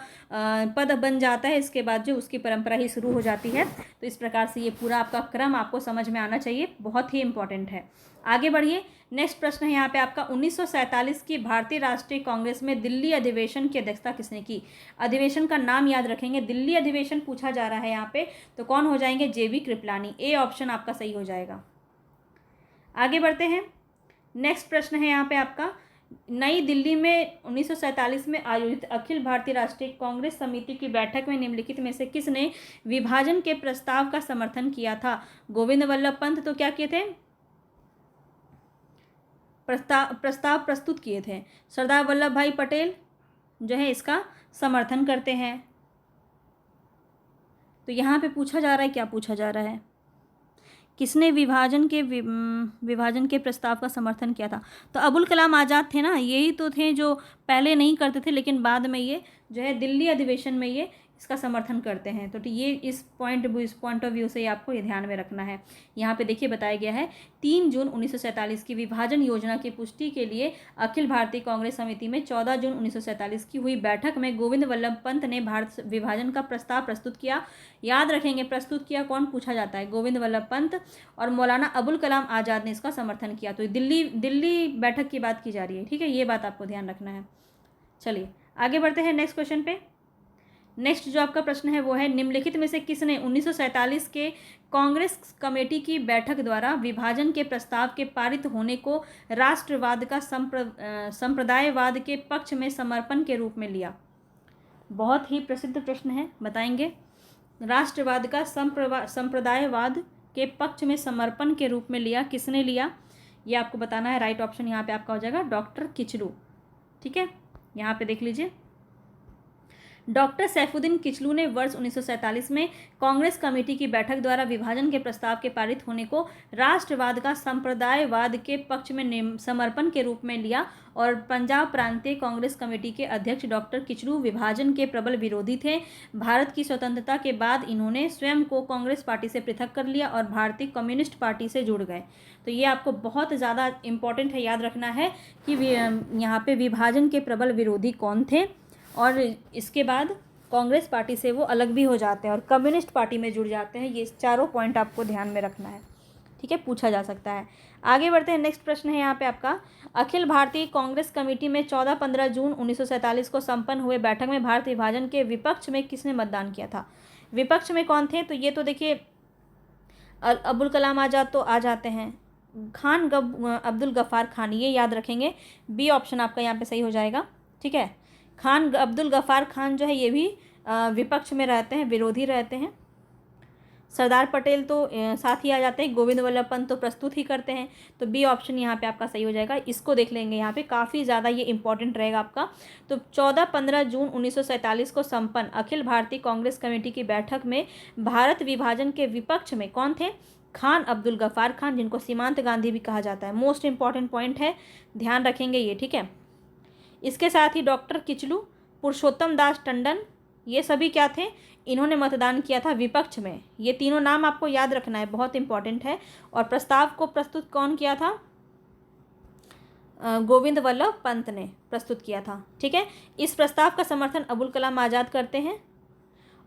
पद बन जाता है। इसके बाद जो उसकी परंपरा ही शुरू हो जाती है। तो इस प्रकार से ये पूरा आपका क्रम आपको समझ में आना चाहिए, बहुत ही इंपॉर्टेंट है। आगे बढ़िए, नेक्स्ट प्रश्न है यहाँ पे आपका 1947 की भारतीय राष्ट्रीय कांग्रेस में दिल्ली अधिवेशन की अध्यक्षता किसने की? अधिवेशन का नाम याद रखेंगे, दिल्ली अधिवेशन पूछा जा रहा है यहाँ पे, तो कौन हो जाएंगे? JB कृपलानी। ए ऑप्शन आपका सही हो जाएगा। आगे बढ़ते हैं, नेक्स्ट प्रश्न है यहाँ पे आपका, नई दिल्ली में 1947 में आयोजित अखिल भारतीय राष्ट्रीय कांग्रेस समिति की बैठक में निम्नलिखित में से किसने विभाजन के प्रस्ताव का समर्थन किया था? गोविंद वल्लभ पंत तो क्या किए थे? प्रस्ताव प्रस्तुत किए थे। सरदार वल्लभ भाई पटेल जो है इसका समर्थन करते हैं। तो यहाँ पे पूछा जा रहा है, क्या पूछा जा रहा है? किसने विभाजन के प्रस्ताव का समर्थन किया था? तो अबुल कलाम आज़ाद थे ना, यही तो थे जो पहले नहीं करते थे, लेकिन बाद में ये जो है दिल्ली अधिवेशन में ये इसका समर्थन करते हैं। तो ये इस पॉइंट ऑफ व्यू से आपको ये ध्यान में रखना है। यहाँ पे देखिए बताया गया है 3 जून 1947 की विभाजन योजना की पुष्टि के लिए अखिल भारतीय कांग्रेस समिति में 14 जून 1947 की हुई बैठक में गोविंद वल्लभ पंत ने भारत विभाजन का प्रस्ताव प्रस्तुत किया। याद रखेंगे, प्रस्तुत किया कौन पूछा जाता है? गोविंद वल्लभ पंत। और मौलाना अबुल कलाम आज़ाद ने इसका समर्थन किया। तो दिल्ली बैठक की बात की जा रही है, ठीक है, ये बात आपको ध्यान रखना है। चलिए आगे बढ़ते हैं नेक्स्ट क्वेश्चन पे। नेक्स्ट जो आपका प्रश्न है वो है, निम्नलिखित में से किसने 1947 के कांग्रेस कमेटी की बैठक द्वारा विभाजन के प्रस्ताव के पारित होने को राष्ट्रवाद का संप्रदायवाद के पक्ष में समर्पण के रूप में लिया? बहुत ही प्रसिद्ध प्रश्न है, बताएंगे। राष्ट्रवाद का संप्रदायवाद के पक्ष में समर्पण के रूप में लिया, किसने लिया? ये आपको बताना है। राइट ऑप्शन यहाँ पे आपका हो जाएगा डॉक्टर किचलू, ठीक है। यहाँ पे देख लीजिए, डॉक्टर सैफुद्दीन किचलू ने वर्ष 1947 में कांग्रेस कमेटी की बैठक द्वारा विभाजन के प्रस्ताव के पारित होने को राष्ट्रवाद का संप्रदायवाद के पक्ष में समर्पण के रूप में लिया और पंजाब प्रांतीय कांग्रेस कमेटी के अध्यक्ष डॉक्टर किचलू विभाजन के प्रबल विरोधी थे। भारत की स्वतंत्रता के बाद इन्होंने स्वयं को कांग्रेस पार्टी से पृथक कर लिया और भारतीय कम्युनिस्ट पार्टी से जुड़ गए। तो ये आपको बहुत ज़्यादा इम्पोर्टेंट है, याद रखना है कि यहाँ पे विभाजन के प्रबल विरोधी कौन थे और इसके बाद कांग्रेस पार्टी से वो अलग भी हो जाते हैं और कम्युनिस्ट पार्टी में जुड़ जाते हैं। ये चारों पॉइंट आपको ध्यान में रखना है, ठीक है, पूछा जा सकता है। आगे बढ़ते हैं। नेक्स्ट प्रश्न है यहाँ पे आपका, अखिल भारतीय कांग्रेस कमेटी में 14-15 जून 1947 को संपन्न हुए बैठक में भारत विभाजन के विपक्ष में किसने मतदान किया था? विपक्ष में कौन थे? तो ये तो देखिए अबुल कलाम आज़ाद तो आ जाते हैं, खान अब्दुल गफ़ार खान, ये याद रखेंगे। बी ऑप्शन आपका यहाँ पे सही हो जाएगा, ठीक है। खान अब्दुल गफ़ार खान जो है ये भी विपक्ष में रहते हैं, विरोधी रहते हैं। सरदार पटेल तो साथ ही आ जाते हैं, गोविंद वल्लभ पंत तो प्रस्तुत ही करते हैं। तो बी ऑप्शन यहाँ पे आपका सही हो जाएगा। इसको देख लेंगे, यहाँ पे काफ़ी ज़्यादा ये इंपॉर्टेंट रहेगा आपका। तो 14-15 जून 1947 को संपन्न अखिल भारतीय कांग्रेस कमेटी की बैठक में भारत विभाजन के विपक्ष में कौन थे? खान अब्दुल गफ़ार खान, जिनको सीमांत गांधी भी कहा जाता है। मोस्ट इंपॉर्टेंट पॉइंट है, ध्यान रखेंगे ये, ठीक है। इसके साथ ही डॉक्टर किचलू, पुरुषोत्तम दास टंडन, ये सभी क्या थे? इन्होंने मतदान किया था विपक्ष में। ये तीनों नाम आपको याद रखना है, बहुत इंपॉर्टेंट है। और प्रस्ताव को प्रस्तुत कौन किया था? गोविंद वल्लभ पंत ने प्रस्तुत किया था, ठीक है। इस प्रस्ताव का समर्थन अबुल कलाम आज़ाद करते हैं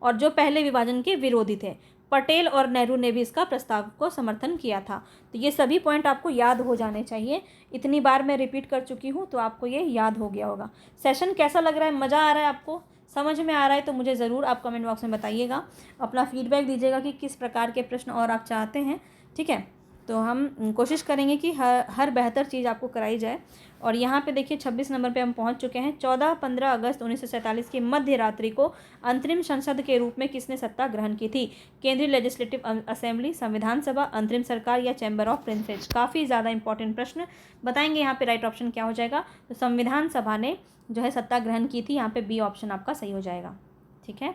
और जो पहले विभाजन के विरोधी थे। पटेल और नेहरू ने भी इसका प्रस्ताव को समर्थन किया था। तो ये सभी पॉइंट आपको याद हो जाने चाहिए। इतनी बार मैं रिपीट कर चुकी हूँ तो आपको ये याद हो गया होगा। सेशन कैसा लग रहा है? मज़ा आ रहा है आपको? समझ में आ रहा है तो मुझे ज़रूर आप कमेंट बॉक्स में बताइएगा, अपना फीडबैक दीजिएगा कि किस प्रकार के प्रश्न और आप चाहते हैं, ठीक है। तो हम कोशिश करेंगे कि हर बेहतर चीज़ आपको कराई जाए। और यहाँ पे देखिए 26 नंबर पे हम पहुँच चुके हैं। 14-15 अगस्त 1947 की मध्य रात्रि को अंतरिम संसद के रूप में किसने सत्ता ग्रहण की थी? केंद्रीय लेजिस्लेटिव असेंबली, संविधान सभा, अंतरिम सरकार या चैम्बर ऑफ प्रिंसेस? काफ़ी ज़्यादा इंपॉर्टेंट प्रश्न बताएंगे। यहाँ पे राइट ऑप्शन क्या हो जाएगा? तो संविधान सभा ने जो है सत्ता ग्रहण की थी। यहाँ पे बी ऑप्शन आपका सही हो जाएगा, ठीक है।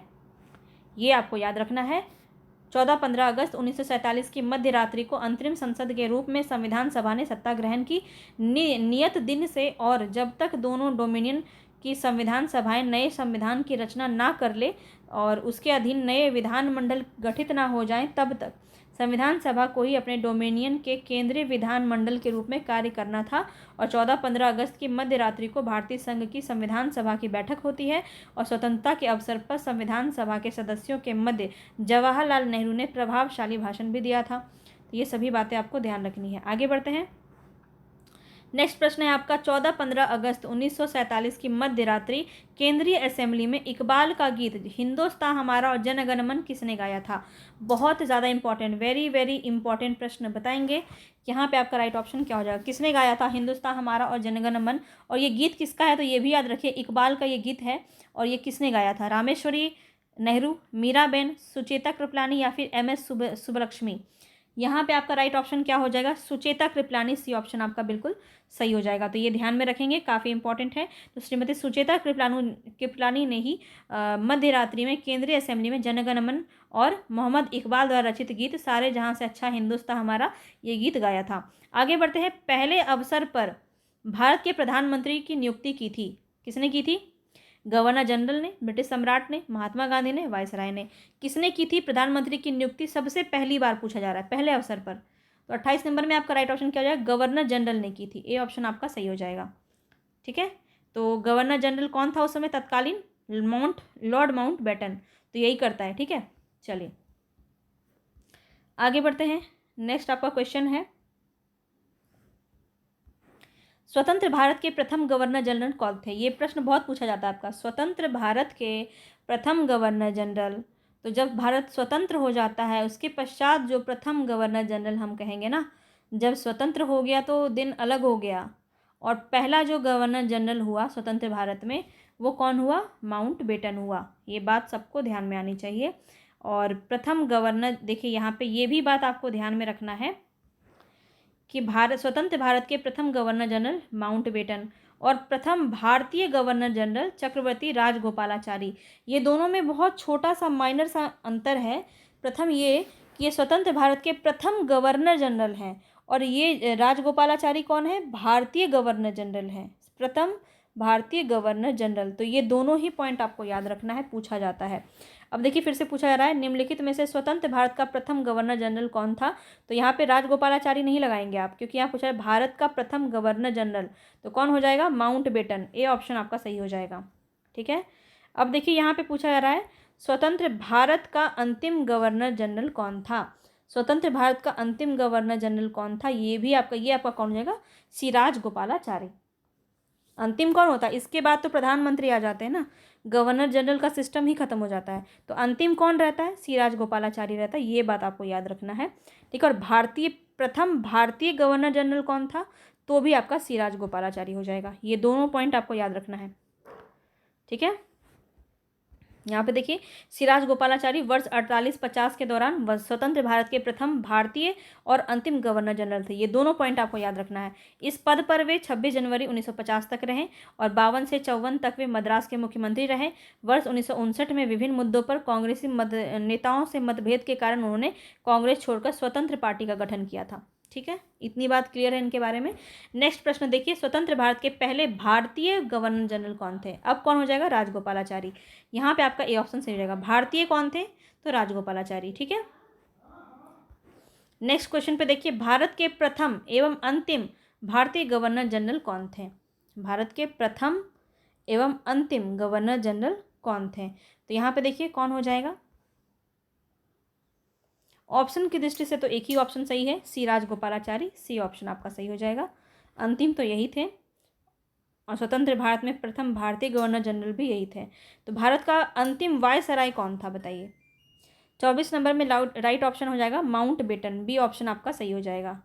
ये आपको याद रखना है। 14-15 अगस्त 1947 की मध्य रात्रि को अंतरिम संसद के रूप में संविधान सभा ने सत्ता ग्रहण की नियत दिन से और जब तक दोनों डोमिनियन की संविधान सभाएं नए संविधान की रचना ना कर ले और उसके अधीन नए विधानमंडल गठित ना हो जाएं, तब तक संविधान सभा को ही अपने डोमिनियन के केंद्रीय विधानमंडल के रूप में कार्य करना था। और 14-15 अगस्त की मध्य रात्रि को भारतीय संघ की संविधान सभा की बैठक होती है और स्वतंत्रता के अवसर पर संविधान सभा के सदस्यों के मध्य जवाहरलाल नेहरू ने प्रभावशाली भाषण भी दिया था। तो ये सभी बातें आपको ध्यान रखनी है। आगे बढ़ते हैं। नेक्स्ट प्रश्न है आपका, 14-15 अगस्त 1947 की मध्य रात्रि केंद्रीय असेंबली में इकबाल का गीत हिंदुस्तान हमारा और जन गण मन किसने गाया था? बहुत ज़्यादा इंपॉर्टेंट, वेरी वेरी इंपॉर्टेंट प्रश्न बताएंगे। यहाँ पे आपका राइट ऑप्शन क्या हो जाएगा? किसने गाया था हिंदुस्तान हमारा और जन गण मन? और ये गीत किसका है? तो ये भी याद रखिए, इकबाल का ये गीत है। और ये किसने गाया था? रामेश्वरी नेहरू, मीराबेन, सुचेता कृपलानी या फिर MS सुब्बलक्ष्मी? यहाँ पे आपका राइट ऑप्शन क्या हो जाएगा? सुचेता कृपलानी, सी ऑप्शन आपका बिल्कुल सही हो जाएगा। तो ये ध्यान में रखेंगे, काफ़ी इंपॉर्टेंट है। तो श्रीमती सुचेता कृपलानी ने ही मध्य रात्रि में केंद्रीय असेंबली में जनगण मन और मोहम्मद इकबाल द्वारा रचित गीत सारे जहां से अच्छा हिंदुस्तान हमारा, ये गीत गाया था। आगे बढ़ते हैं। पहले अवसर पर भारत के प्रधानमंत्री की नियुक्ति की थी, किसने की थी? गवर्नर जनरल ने, ब्रिटिश सम्राट ने, महात्मा गांधी ने, वायसराय ने? किसने की थी प्रधानमंत्री की नियुक्ति? सबसे पहली बार पूछा जा रहा है, पहले अवसर पर। तो 28 नंबर में आपका राइट ऑप्शन क्या हो जाएगा? गवर्नर जनरल ने की थी। ए ऑप्शन आपका सही हो जाएगा, ठीक है। तो गवर्नर जनरल कौन था उस समय तत्कालीन? Lord Mountbatten. तो यही करता है, ठीक है। चलिए आगे बढ़ते हैं। नेक्स्ट आपका क्वेश्चन है, स्वतंत्र भारत के प्रथम गवर्नर जनरल कौन थे? ये प्रश्न बहुत पूछा जाता है आपका। स्वतंत्र भारत के प्रथम गवर्नर जनरल, तो जब भारत स्वतंत्र हो जाता है उसके पश्चात जो प्रथम गवर्नर जनरल हम कहेंगे ना, जब स्वतंत्र हो गया तो दिन अलग हो गया। और पहला जो गवर्नर जनरल हुआ स्वतंत्र भारत में वो कौन हुआ? माउंट बेटन हुआ। ये बात सबको ध्यान में आनी चाहिए। और प्रथम गवर्नर, देखिए यहाँ पे ये भी बात आपको ध्यान में रखना है कि स्वतंत्र भारत के प्रथम गवर्नर जनरल माउंट बेटन। और प्रथम भारतीय गवर्नर जनरल चक्रवर्ती राजगोपालाचारी। ये दोनों में बहुत छोटा सा माइनर सा अंतर है। प्रथम ये कि ये स्वतंत्र भारत के प्रथम गवर्नर जनरल हैं और ये राजगोपालाचारी कौन है, भारतीय गवर्नर जनरल हैं, प्रथम भारतीय गवर्नर जनरल। तो ये दोनों ही पॉइंट आपको याद रखना है, पूछा जाता है। अब देखिए फिर से पूछा जा रहा है, निम्नलिखित में से स्वतंत्र भारत का प्रथम गवर्नर जनरल कौन था। तो यहाँ पे राजगोपालाचारी नहीं लगाएंगे आप, क्योंकि यहाँ पूछा है भारत का प्रथम गवर्नर जनरल, तो कौन हो जाएगा, माउंटबेटन। ए ऑप्शन आपका सही हो जाएगा। ठीक है। अब देखिए यहाँ पे पूछा जा रहा है, स्वतंत्र भारत का अंतिम गवर्नर जनरल कौन था। स्वतंत्र भारत का अंतिम गवर्नर जनरल कौन था, ये आपका कौन हो जाएगा, सिराज गोपालाचारी। अंतिम कौन होता है, इसके बाद तो प्रधानमंत्री आ जाते हैं ना, गवर्नर जनरल का सिस्टम ही खत्म हो जाता है। तो अंतिम कौन रहता है, सिराज गोपालाचारी रहता है। ये बात आपको याद रखना है। ठीक है। और प्रथम भारतीय गवर्नर जनरल कौन था, तो भी आपका सिराज गोपालाचारी हो जाएगा। ये दोनों पॉइंट आपको याद रखना है। ठीक है। यहाँ पे देखिए, सिराज गोपालाचारी वर्ष 48-50 के दौरान स्वतंत्र भारत के प्रथम भारतीय और अंतिम गवर्नर जनरल थे। ये दोनों पॉइंट आपको याद रखना है। इस पद पर वे 26 जनवरी 1950 तक रहे और 52 से 54 तक वे मद्रास के मुख्यमंत्री रहे। वर्ष 1959 में विभिन्न मुद्दों पर कांग्रेसी नेताओं से मतभेद के कारण उन्होंने कांग्रेस छोड़कर स्वतंत्र पार्टी का गठन किया था। ठीक है, इतनी बात क्लियर है इनके बारे में। नेक्स्ट प्रश्न देखिए, स्वतंत्र भारत के पहले भारतीय गवर्नर जनरल कौन थे। अब कौन हो जाएगा, राजगोपालाचारी। यहाँ पे आपका ए ऑप्शन सही हो जाएगा। भारतीय कौन थे, तो राजगोपालाचारी। ठीक है। नेक्स्ट क्वेश्चन पे देखिए, भारत के प्रथम एवं अंतिम भारतीय गवर्नर जनरल कौन थे। भारत के प्रथम एवं अंतिम गवर्नर जनरल कौन थे, तो यहाँ पे देखिए कौन हो जाएगा। ऑप्शन की दृष्टि से तो एक ही ऑप्शन सही है, सी राजगोपालाचारी। सी ऑप्शन आपका सही हो जाएगा। अंतिम तो यही थे और स्वतंत्र भारत में प्रथम भारतीय गवर्नर जनरल भी यही थे। तो भारत का अंतिम वायसराय कौन था, बताइए। 24 नंबर में राइट ऑप्शन हो जाएगा माउंटबेटन। बी ऑप्शन आपका सही हो जाएगा।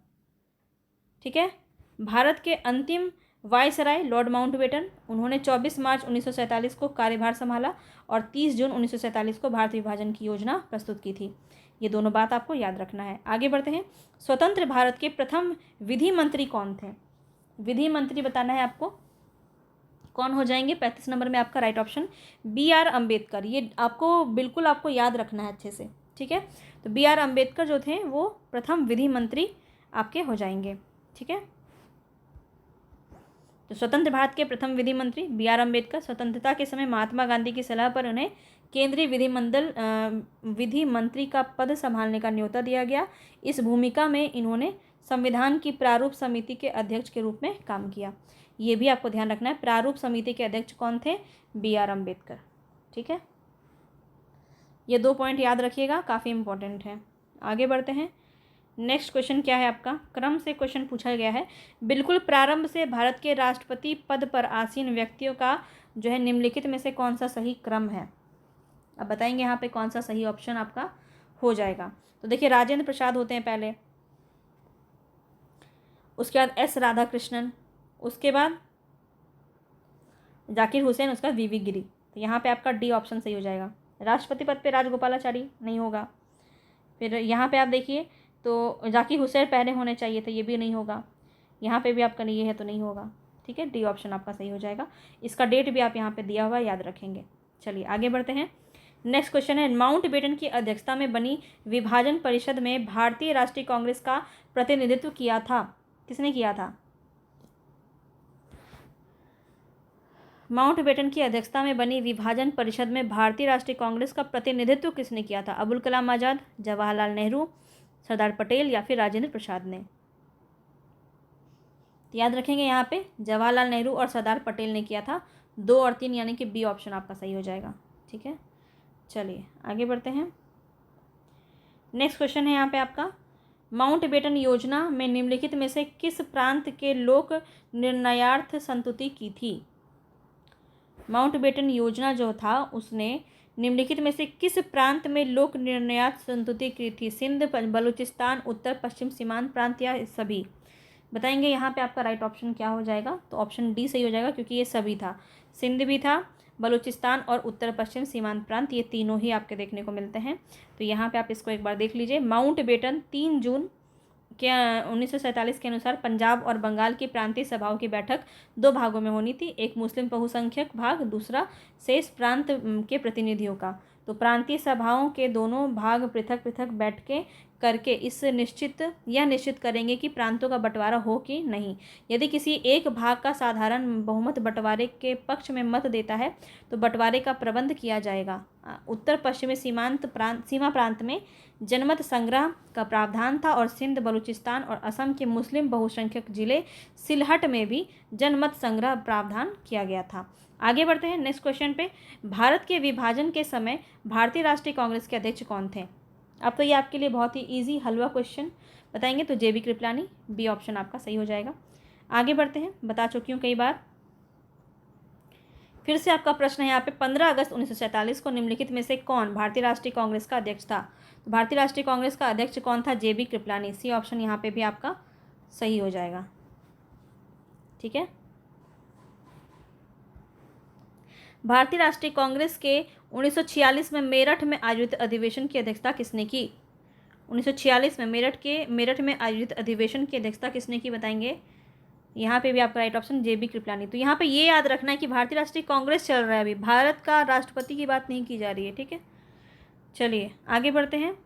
ठीक है। भारत के अंतिम वायसराय लॉर्ड माउंटबेटन, उन्होंने 24 मार्च 1947 को कार्यभार संभाला और 30 जून 1947 को भारत विभाजन की योजना प्रस्तुत की थी। ये दोनों बात आपको याद रखना है। आगे बढ़ते हैं, स्वतंत्र भारत के प्रथम विधि मंत्री कौन थे। विधि मंत्री बताना है आपको, कौन हो जाएंगे। 35 नंबर में आपका राइट ऑप्शन B.R. अम्बेडकर। ये आपको बिल्कुल आपको याद रखना है अच्छे से। ठीक है। तो B.R. अम्बेडकर जो थे वो प्रथम विधि मंत्री आपके हो जाएंगे। ठीक है। तो स्वतंत्र भारत के प्रथम विधि मंत्री B.R. अम्बेडकर। स्वतंत्रता के समय महात्मा गांधी की सलाह पर उन्हें केंद्रीय विधि मंत्री का पद संभालने का न्योता दिया गया। इस भूमिका में इन्होंने संविधान की प्रारूप समिति के अध्यक्ष के रूप में काम किया। ये भी आपको ध्यान रखना है, प्रारूप समिति के अध्यक्ष कौन थे, B.R. अम्बेडकर। ठीक है, ये 2 पॉइंट याद रखिएगा, काफ़ी इंपॉर्टेंट है। आगे बढ़ते हैं। नेक्स्ट क्वेश्चन क्या है आपका, क्रम से क्वेश्चन पूछा गया है। बिल्कुल प्रारंभ से भारत के राष्ट्रपति पद पर आसीन व्यक्तियों का जो है निम्नलिखित में से कौन सा सही क्रम है। अब बताएंगे यहाँ पे कौन सा सही ऑप्शन आपका हो जाएगा। तो देखिए, राजेंद्र प्रसाद होते हैं पहले, उसके बाद S. राधाकृष्णन, उसके बाद जाकिर हुसैन, उसका V.V. गिरी। तो यहाँ पे आपका डी ऑप्शन सही हो जाएगा। राष्ट्रपति पद पे राजगोपालाचारी नहीं होगा। फिर यहाँ पे आप देखिए तो जाकिर हुसैन पहले होने चाहिए थे, ये भी नहीं होगा। यहाँ पे भी आपका नहीं है तो नहीं होगा। ठीक है, डी ऑप्शन आपका सही हो जाएगा। इसका डेट भी आप यहाँ पे दिया हुआ याद रखेंगे। चलिए आगे बढ़ते हैं। नेक्स्ट क्वेश्चन है, माउंटबेटन की अध्यक्षता में बनी विभाजन परिषद में भारतीय राष्ट्रीय कांग्रेस का प्रतिनिधित्व किया था, किसने किया था। माउंटबेटन की अध्यक्षता में बनी विभाजन परिषद में भारतीय राष्ट्रीय कांग्रेस का प्रतिनिधित्व किसने किया था। अबुल कलाम आज़ाद, जवाहरलाल नेहरू, सरदार पटेल या फिर राजेंद्र प्रसाद ने। तो याद रखेंगे यहाँ पे जवाहरलाल नेहरू और सरदार पटेल ने किया था। 2 और 3 यानी कि बी ऑप्शन आपका सही हो जाएगा। ठीक है, चलिए आगे बढ़ते हैं। नेक्स्ट क्वेश्चन है यहाँ पे आपका, माउंटबेटन योजना में निम्नलिखित में से किस प्रांत के लोक निर्णयार्थ संतुति की थी। माउंटबेटन योजना जो था उसने निम्नलिखित में से किस प्रांत में लोक निर्णयार्थ संतुति की थी। सिंध, बलूचिस्तान, उत्तर पश्चिम सीमांत प्रांत या सभी। बताएंगे यहाँ पे आपका राइट ऑप्शन क्या हो जाएगा। तो ऑप्शन डी सही हो जाएगा, क्योंकि ये सभी था, सिंध भी था, बलूचिस्तान और उत्तर पश्चिम सीमांत प्रांत, ये तीनों ही आपके देखने को मिलते हैं। तो यहाँ पे आप इसको एक बार देख लीजिए। माउंटबेटन 3 जून के 1947 के अनुसार पंजाब और बंगाल की प्रांतीय सभाओं की बैठक 2 भागों में होनी थी, एक मुस्लिम बहुसंख्यक भाग, दूसरा शेष प्रांत के प्रतिनिधियों का। तो प्रांतीय सभाओं के दोनों भाग पृथक पृथक बैठकें करके यह निश्चित करेंगे कि प्रांतों का बंटवारा हो कि नहीं। यदि किसी एक भाग का साधारण बहुमत बंटवारे के पक्ष में मत देता है तो बंटवारे का प्रबंध किया जाएगा। उत्तर पश्चिमी सीमा प्रांत में जनमत संग्रह का प्रावधान था और सिंध, बलूचिस्तान और असम के मुस्लिम बहुसंख्यक जिले सिलहट में भी जनमत संग्रह प्रावधान किया गया था। आगे बढ़ते हैं नेक्स्ट क्वेश्चन पे। भारत के विभाजन के समय भारतीय राष्ट्रीय कांग्रेस के अध्यक्ष कौन थे? अब तो ये आपके लिए बहुत ही इजी हलवा क्वेश्चन बताएंगे, तो जेबी कृपलानी, बी ऑप्शन आपका सही हो जाएगा। आगे बढ़ते हैं, बता चुकी हूँ कई बार। फिर से आपका प्रश्न है यहाँ पे, 15 अगस्त 1947 को निम्नलिखित में से कौन भारतीय राष्ट्रीय कांग्रेस का अध्यक्ष था? तो भारतीय राष्ट्रीय कांग्रेस का अध्यक्ष कौन था? जेबी कृपलानी, सी ऑप्शन यहाँ पे भी आपका सही हो जाएगा। ठीक है। भारतीय राष्ट्रीय कांग्रेस के 1946 में मेरठ में आयोजित अधिवेशन की अध्यक्षता किसने की? 1946 में मेरठ में आयोजित अधिवेशन की अध्यक्षता किसने की बताएंगे? यहाँ पे भी आपका राइट ऑप्शन जेबी कृपलानी। तो यहाँ पे ये याद रखना है कि भारतीय राष्ट्रीय कांग्रेस चल रहा है, अभी भारत का राष्ट्रपति की बात नहीं की जा रही है। ठीक है, चलिए आगे बढ़ते हैं।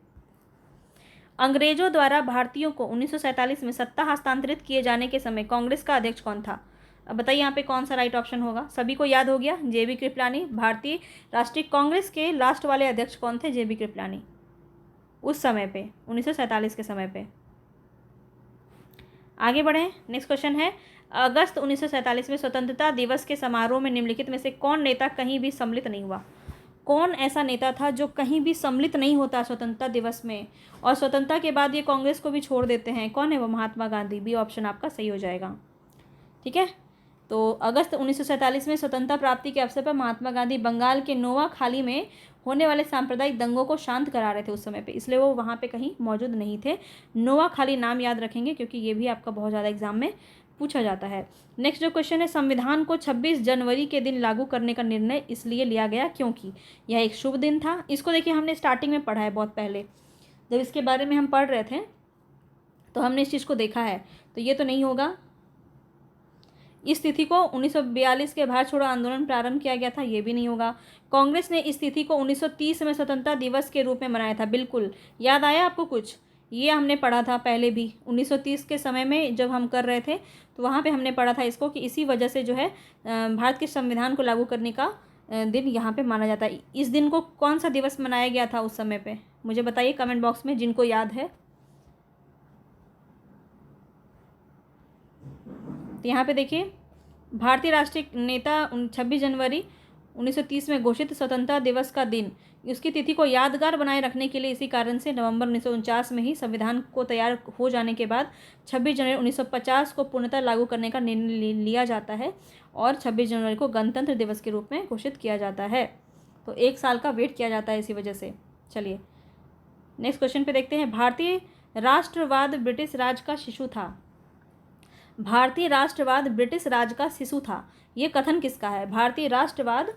अंग्रेजों द्वारा भारतीयों को 1947 में सत्ता हस्तांतरित किए जाने के समय कांग्रेस का अध्यक्ष कौन था? अब बताइए यहाँ पे कौन सा राइट ऑप्शन होगा? सभी को याद हो गया, जेबी कृपलानी। भारतीय राष्ट्रीय कांग्रेस के लास्ट वाले अध्यक्ष कौन थे? जेबी कृपलानी, उस समय पे 1947 के समय पे। आगे बढ़ें, नेक्स्ट क्वेश्चन है, अगस्त 1947 में स्वतंत्रता दिवस के समारोह में निम्नलिखित में से कौन नेता कहीं भी सम्मिलित नहीं हुआ? कौन ऐसा नेता था जो कहीं भी सम्मिलित नहीं होता स्वतंत्रता दिवस में, और स्वतंत्रता के बाद ये कांग्रेस को भी छोड़ देते हैं? कौन है वो? महात्मा गांधी, बी ऑप्शन आपका सही हो जाएगा। ठीक है, तो अगस्त 1947 में स्वतंत्रता प्राप्ति के अवसर पर महात्मा गांधी बंगाल के नोआखाली में होने वाले सांप्रदायिक दंगों को शांत करा रहे थे उस समय पे, इसलिए वो वहाँ पे कहीं मौजूद नहीं थे। नोआखाली नाम याद रखेंगे क्योंकि ये भी आपका बहुत ज़्यादा एग्जाम में पूछा जाता है। नेक्स्ट जो क्वेश्चन है, संविधान को 26 जनवरी के दिन लागू करने का निर्णय इसलिए लिया गया क्योंकि यह एक शुभ दिन था। इसको देखिए, हमने स्टार्टिंग में पढ़ा है, बहुत पहले जब इसके बारे में हम पढ़ रहे थे तो हमने इस चीज़ को देखा है, तो ये तो नहीं होगा। इस तिथि को 1942 के भारत छोड़ो आंदोलन प्रारंभ किया गया था, ये भी नहीं होगा। कांग्रेस ने इस तिथि को 1930 में स्वतंत्रता दिवस के रूप में मनाया था, बिल्कुल याद आया आपको कुछ? ये हमने पढ़ा था पहले भी, 1930 के समय में जब हम कर रहे थे तो वहाँ पे हमने पढ़ा था इसको कि इसी वजह से जो है भारत के संविधान को लागू करने का दिन यहाँ पे माना जाता है। इस दिन को कौन सा दिवस मनाया गया था उस समय पे? मुझे बताइए कमेंट बॉक्स में, जिनको याद है। तो यहाँ पे देखिए, भारतीय राष्ट्रीय नेता 26 जनवरी 1930 में घोषित स्वतंत्रता दिवस का दिन, उसकी तिथि को यादगार बनाए रखने के लिए इसी कारण से नवंबर 1949 में ही संविधान को तैयार हो जाने के बाद 26 जनवरी 1950 को पूर्णतः लागू करने का निर्णय लिया जाता है और 26 जनवरी को गणतंत्र दिवस के रूप में घोषित किया जाता है। तो 1 साल का वेट किया जाता है इसी वजह से। चलिए नेक्स्ट क्वेश्चन पे देखते हैं। भारतीय राष्ट्रवाद ब्रिटिश राज का शिशु था। भारतीय राष्ट्रवाद ब्रिटिश राज का शिशु था, ये कथन किसका है? भारतीय राष्ट्रवाद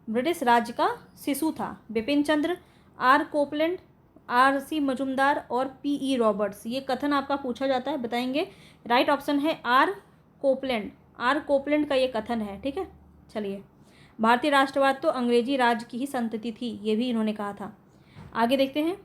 ब्रिटिश राज का शिशु था। Bipin Chandra, are Copeland, RC. Majumdar और पी.ई. रॉबर्ट्स, ये कथन आपका पूछा जाता है, बताएंगे। राइट ऑप्शन है आर कोपलैंड, आर कोपलैंड का ये कथन है। ठीक है, चलिए। भारतीय राष्ट्रवाद तो अंग्रेजी राज की ही संतति थी, ये भी इन्होंने कहा था। आगे देखते हैं,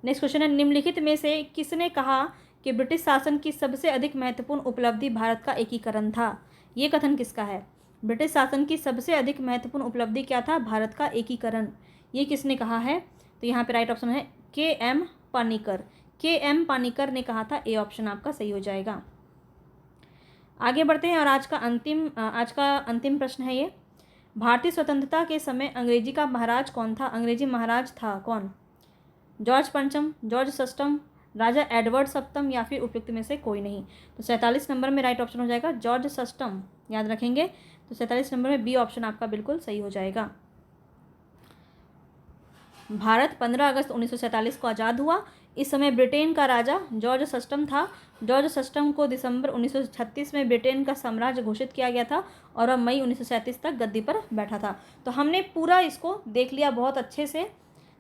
नेक्स्ट क्वेश्चन है, निम्नलिखित में से किसने कहा कि ब्रिटिश शासन की सबसे अधिक महत्वपूर्ण उपलब्धि भारत का एकीकरण था? ये कथन किसका है? ब्रिटिश शासन की सबसे अधिक महत्वपूर्ण उपलब्धि क्या था? भारत का एकीकरण। ये किसने कहा है? तो यहाँ पे राइट ऑप्शन है के.एम. पानिकर, के.एम. पानिकर ने कहा था, ए ऑप्शन आपका सही हो जाएगा। आगे बढ़ते हैं और आज का अंतिम प्रश्न है ये। भारतीय स्वतंत्रता के समय अंग्रेजी का महाराज कौन था? अंग्रेजी महाराज था कौन? जॉर्ज पंचम, जॉर्ज सस्टम, राजा एडवर्ड सप्तम या फिर उपयुक्त में से कोई नहीं। तो 47 नंबर में राइट ऑप्शन हो जाएगा जॉर्ज सस्टम, याद रखेंगे। तो 47 नंबर में बी ऑप्शन आपका बिल्कुल सही हो जाएगा। भारत 15 अगस्त 1947 को आज़ाद हुआ। इस समय ब्रिटेन का राजा जॉर्ज सस्टम था। जॉर्ज सस्टम को दिसंबर 1936 में ब्रिटेन का साम्राज्य घोषित किया गया था और वह मई 1937 तक गद्दी पर बैठा था। तो हमने पूरा इसको देख लिया बहुत अच्छे से।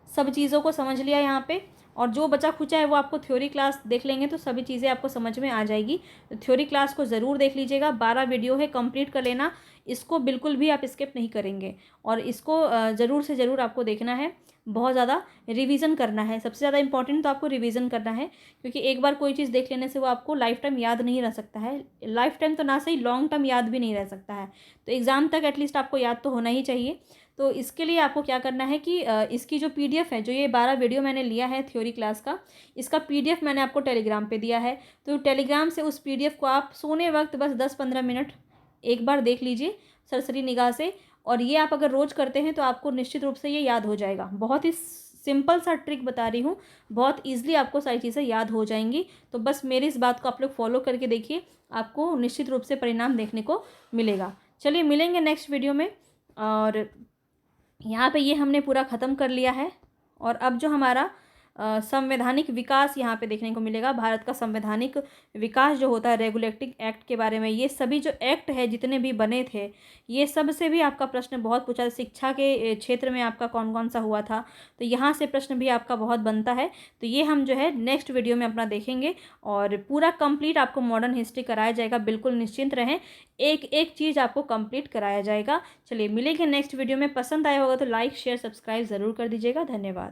सब चीज़ों को समझ लिया यहाँ पे, और जो बचा खुचा है वो आपको थ्योरी क्लास देख लेंगे तो सभी चीज़ें आपको समझ में आ जाएगी। तो थ्योरी क्लास को ज़रूर देख लीजिएगा, 12 वीडियो है, कंप्लीट कर लेना, इसको बिल्कुल भी आप स्किप नहीं करेंगे, और इसको ज़रूर से ज़रूर आपको देखना है। बहुत ज़्यादा रिवीजन करना है, सबसे ज़्यादा इंपॉर्टेंट तो आपको रिवीजन करना है, क्योंकि एक बार कोई चीज़ देख लेने से वो आपको लाइफ टाइम याद नहीं रह सकता है। लाइफ टाइम तो ना सही, लॉन्ग टर्म याद भी नहीं रह सकता है। तो एग्ज़ाम तक एटलीस्ट आपको याद तो होना ही चाहिए। तो इसके लिए आपको क्या करना है कि इसकी जो पीडीएफ है, जो ये 12 वीडियो मैंने लिया है थ्योरी क्लास का, इसका पीडीएफ मैंने आपको टेलीग्राम पे दिया है। तो टेलीग्राम से उस पीडीएफ को आप सोने वक्त बस 10-15 मिनट एक बार देख लीजिए सरसरी निगाह से, और ये आप अगर रोज़ करते हैं तो आपको निश्चित रूप से ये याद हो जाएगा। बहुत ही सिंपल सा ट्रिक बता रही हूँ, बहुत ईजिली आपको सारी चीज़ें याद हो जाएंगी। तो बस मेरी इस बात को आप लोग फॉलो करके देखिए, आपको निश्चित रूप से परिणाम देखने को मिलेगा। चलिए मिलेंगे नेक्स्ट वीडियो में। और यहाँ पे ये हमने पूरा ख़त्म कर लिया है, और अब जो हमारा संवैधानिक विकास यहाँ पे देखने को मिलेगा, भारत का संवैधानिक विकास जो होता है, रेगुलेटिंग एक्ट के बारे में, ये सभी जो एक्ट है जितने भी बने थे, ये सब से भी आपका प्रश्न बहुत पूछा। शिक्षा के क्षेत्र में आपका कौन कौन सा हुआ था, तो यहाँ से प्रश्न भी आपका बहुत बनता है। तो ये हम जो है नेक्स्ट वीडियो में अपना देखेंगे, और पूरा कंप्लीट आपको मॉडर्न हिस्ट्री कराया जाएगा, बिल्कुल निश्चिंत रहें, एक एक चीज़ आपको कंप्लीट कराया जाएगा। चलिए मिलेंगे नेक्स्ट वीडियो में। पसंद आया होगा तो लाइक शेयर सब्सक्राइब ज़रूर कर दीजिएगा। धन्यवाद।